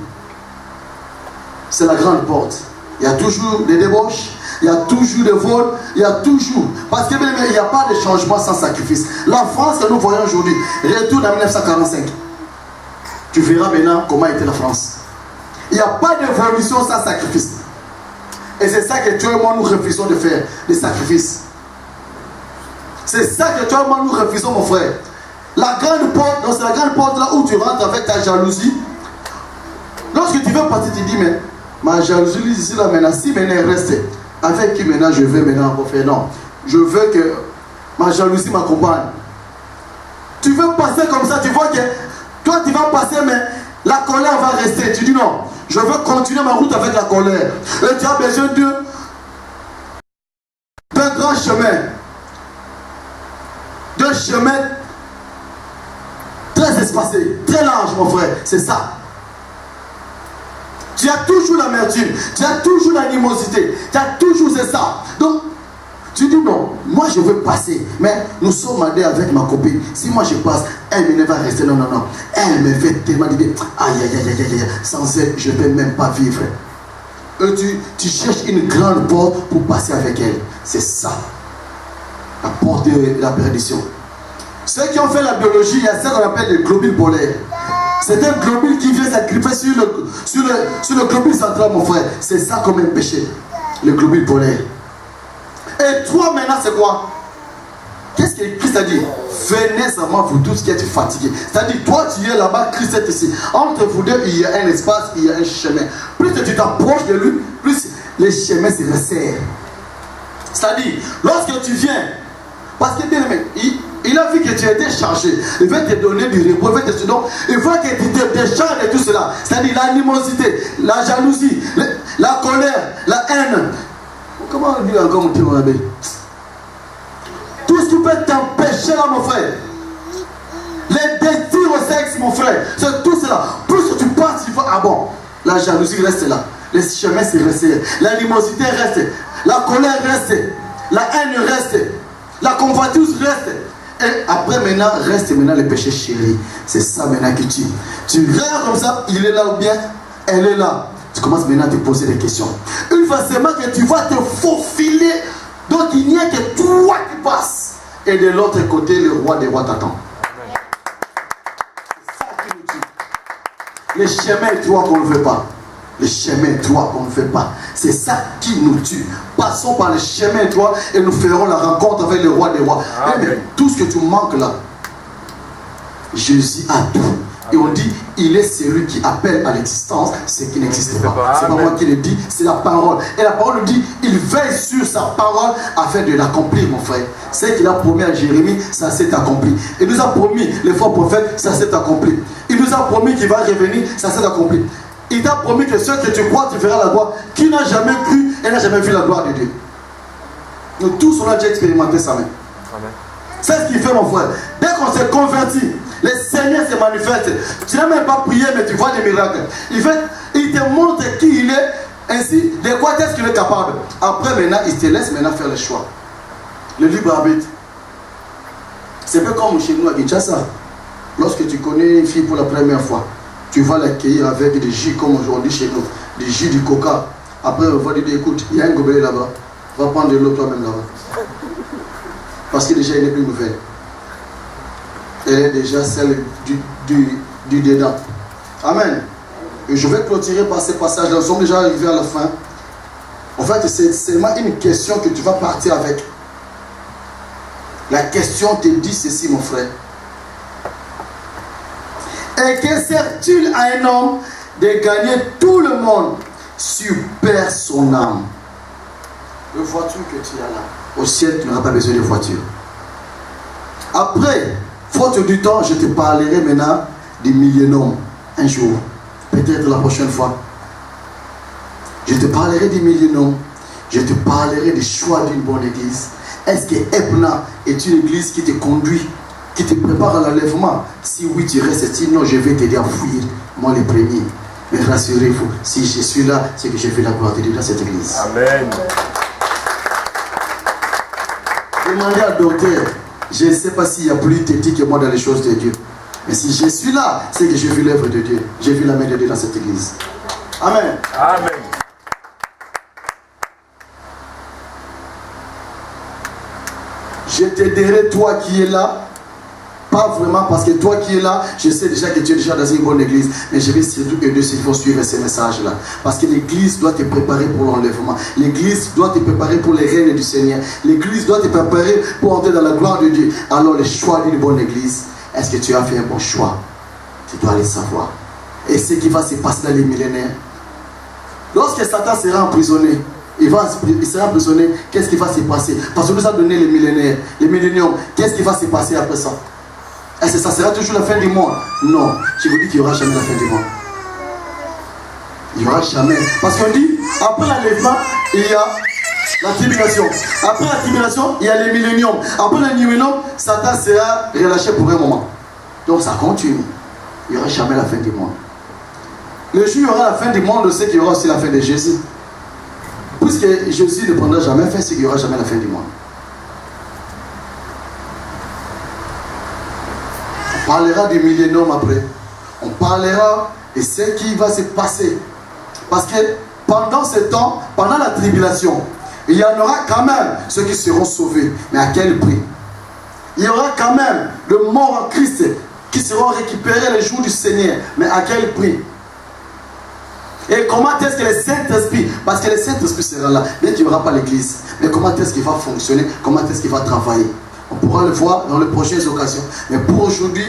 C'est la grande porte. Il y a toujours des débauches, il y a toujours des vols, il y a toujours. Parce qu'il n'y a pas de changement sans sacrifice. La France que nous voyons aujourd'hui, retourne à 1945. Tu verras maintenant comment était la France. Il n'y a pas d'évolution sans sacrifice. Et c'est ça que toi et moi nous refusons de faire, des sacrifices. C'est ça que toi et moi nous refusons, mon frère. La grande porte, c'est la grande porte là où tu rentres avec ta jalousie. Lorsque tu veux partir, tu dis, mais ma jalousie ici là maintenant, si maintenant elle reste, avec qui maintenant je vais maintenant faire? Non, je veux que ma jalousie m'accompagne. Tu veux passer comme ça, tu vois que toi tu vas passer, mais la colère va rester. Tu dis non, je veux continuer ma route avec la colère. Et tu as besoin d'un grand chemin. D'un chemin très espacé, très large, mon frère. C'est ça. Tu as toujours l'amertume, tu as toujours l'animosité, tu as toujours ça. Donc, tu dis non, moi je veux passer, mais nous sommes mandés avec ma copine. Si moi je passe, elle ne va rester. Non, non, non. Elle me fait tellement de bien. Aïe, aïe, aïe, aïe, aïe. Sans elle, je ne peux même pas vivre. Et tu cherches une grande porte pour passer avec elle. C'est ça. La porte de la perdition. Ceux qui ont fait la biologie, il y a ce qu'on appelle les globules polaires. C'est un globule qui vient s'agripper sur le globule central, mon frère. C'est ça comme un péché. Le globule polaire. Et toi maintenant, c'est quoi? Qu'est-ce que Christ a dit? Venez à moi, vous tous qui êtes fatigués. C'est-à-dire, toi tu es là-bas, Christ est ici. Entre vous deux, il y a un espace, il y a un chemin. Plus tu t'approches de lui, plus les chemins se resserrent. C'est-à-dire, lorsque tu viens, parce que bien aimé, il a vu que tu étais chargé. Il veut te donner du repos. Il veut que tu te décharges de tout cela. C'est-à-dire l'animosité, la jalousie, la colère, la haine. Comment on dit encore mon petit Mohamed? Tout ce qui peut t'empêcher là, mon frère. Les désirs au sexe, mon frère. C'est tout cela. Plus tu passes, il faut. Ah bon, la jalousie reste là. Les chemins se resserrent. L'animosité reste. La colère reste. La haine reste. La convoitise reste. Et après maintenant, reste maintenant le péché chéri. C'est ça maintenant que tu regardes comme ça, il est là ou bien elle est là. Tu commences maintenant à te poser des questions. Une fois seulement que tu vas te faufiler, donc il n'y a que toi qui passes. Et de l'autre côté, le roi des rois t'attend. C'est ça qui nous dit. Les chemins, toi qu'on ne veut pas. Les chemins, toi qu'on ne veut pas. C'est ça qui nous tue. Passons par le chemin droit et nous ferons la rencontre avec le roi des rois. Mais tout ce que tu manques là, Jésus a tout. Et on dit, il est celui qui appelle à l'existence ce qui n'existe pas. C'est pas moi qui le dis, c'est la parole. Et la parole nous dit, il veille sur sa parole afin de l'accomplir, mon frère. Ce qu'il a promis à Jérémie, ça s'est accompli. Il nous a promis, les faux prophètes, ça s'est accompli. Il nous a promis qu'il va revenir, ça s'est accompli. Il t'a promis que ceux que tu crois, tu verras la gloire. Qui n'a jamais cru et n'a jamais vu la gloire de Dieu? Nous tous, on a déjà expérimenté ça même. C'est ce qu'il fait, mon frère. Dès qu'on s'est converti, le Seigneur se manifeste. Tu n'as même pas prié, mais tu vois des miracles. Il te montre qui il est, ainsi, de quoi est-ce qu'il est capable. Après, maintenant, il te laisse maintenant faire le choix. Le libre arbitre. C'est un peu comme chez nous à Kinshasa. Lorsque tu connais une fille pour la première fois, tu vas l'accueillir avec des jus comme aujourd'hui chez nous, des jus du coca. Après, on va dire, écoute, il y a un gobelet là-bas. Va prendre de l'eau toi-même là-bas. Parce que déjà, il n'est plus nouvelle. Elle est déjà celle du dedans. Amen. Et je vais clôturer par ces passages-là. Nous sommes déjà arrivés à la fin. En fait, c'est seulement une question que tu vas partir avec. La question te dit ceci, mon frère. Et que sert-il à un homme de gagner tout le monde s'il perd son âme? La voiture que tu as là, au ciel, tu n'auras pas besoin de voiture. Après, faute du temps, je te parlerai maintenant des millénaires un jour, peut-être la prochaine fois. Je te parlerai des millénaires, je te parlerai des choix d'une bonne église. Est-ce que Ebna est une église qui te conduit, qui te prépare à l'enlèvement? Si oui, tu restes, sinon je vais t'aider à fuir, moi le premier. Mais rassurez-vous, si je suis là, c'est que j'ai fait la gloire de Dieu dans cette église. Amen. Demandez à docteur, je ne sais pas s'il y a plus technique que moi dans les choses de Dieu. Mais si je suis là, c'est que j'ai vu l'œuvre de Dieu. J'ai vu la main de Dieu dans cette église. Amen. Amen. Je t'aiderai, toi qui es là. Pas vraiment parce que toi qui es là, je sais déjà que tu es déjà dans une bonne église. Mais je vais surtout aider ceux qui vont suivre ces messages-là. Parce que l'église doit te préparer pour l'enlèvement. L'église doit te préparer pour les règnes du Seigneur. L'église doit te préparer pour entrer dans la gloire de Dieu. Alors le choix d'une bonne église, est-ce que tu as fait un bon choix? Tu dois le savoir. Et ce qui va se passer dans les millénaires. Lorsque Satan sera emprisonné, il sera emprisonné, qu'est-ce qui va se passer? Parce que nous a donné les millénaires, les milléniums. Qu'est-ce qui va se passer après ça? Est-ce que ça sera toujours la fin du monde? Non, je vous dis qu'il n'y aura jamais la fin du monde. Il n'y aura jamais. Parce qu'on dit, après l'enlèvement, il y a la tribulation. Après la tribulation, il y a les milléniums. Après les milléniums, Satan sera relâché pour un moment. Donc ça continue. Il n'y aura jamais la fin du monde. Le jour où il y aura la fin du monde, on sait qu'il y aura aussi la fin de Jésus. Puisque Jésus ne prendra jamais fin, c'est qu'il n'y aura jamais la fin du monde. On parlera du millénium après. On parlera de ce qui va se passer. Parce que pendant ce temps, pendant la tribulation, il y en aura quand même ceux qui seront sauvés. Mais à quel prix? Il y aura quand même de morts en Christ qui seront récupérés les jours du Seigneur. Mais à quel prix? Et comment est-ce que le Saint-Esprit, parce que le Saint-Esprit sera là, mais tu n'auras pas l'église. Mais comment est-ce qu'il va fonctionner? Comment est-ce qu'il va travailler? On pourra le voir dans les prochaines occasions. Mais pour aujourd'hui,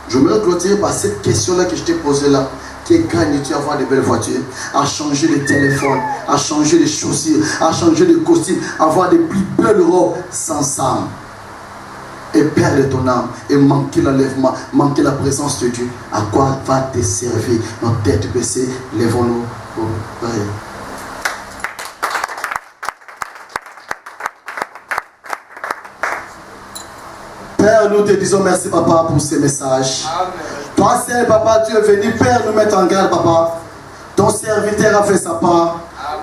je me clôturer par cette question-là que je t'ai posée là. Qui gagne-tu à avoir de belles voitures, à changer de téléphone, à changer de chaussures, à changer de costume, à avoir des plus belles robes sans âme? Et perdre ton âme, et manquer l'enlèvement, manquer la présence de Dieu. À quoi va te servir? Nos têtes baissées, lèvons-nous pour prier. Père, nous te disons merci, Papa, pour ces messages. Amen. Toi, Seigneur, Papa, tu es venu, Père, nous mettre en garde, Papa. Ton serviteur a fait sa part. Amen.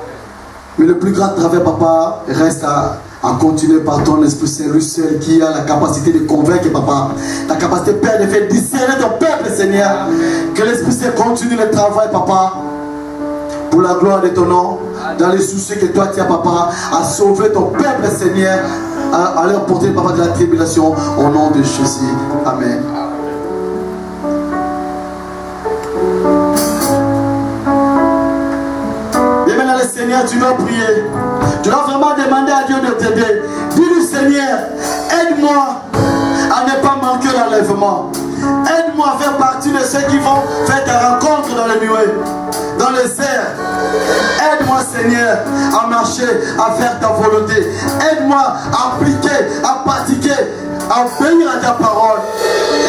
Mais le plus grand travail, Papa, reste à continuer par ton Esprit Saint, lui seul qui a la capacité de convaincre, Papa. La capacité, Père, de faire discerner ton peuple, Seigneur. Amen. Que l'Esprit Saint continue le travail, Papa, pour la gloire de ton nom, dans les soucis que toi tu as, Papa, à sauver ton peuple, Seigneur, à leur porter, Papa, de la tribulation, au nom de Jésus. Amen. Bien maintenant, le Seigneur Seigneur, tu dois prier. Tu dois vraiment demander à Dieu de t'aider. Dis-lui, Seigneur, aide-moi à ne pas manquer l'enlèvement. Aide-moi à faire partie de ceux qui vont faire des rencontres dans les nuées, dans les airs. Aide-moi, Seigneur, à marcher, à faire ta volonté. Aide-moi à appliquer, à pratiquer, à obéir à ta parole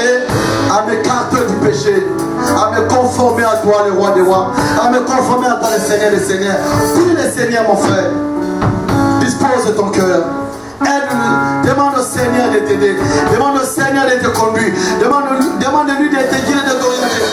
et à m'écarter du péché, à me conformer à toi, le roi des rois, à me conformer à toi, le Seigneur des seigneurs. Prie le Seigneur, mon frère. Dispose de ton cœur. Aide-le. Demande au Seigneur de t'aider. Demande au Seigneur de te conduire. Demande-lui de te guider, de t'orienter.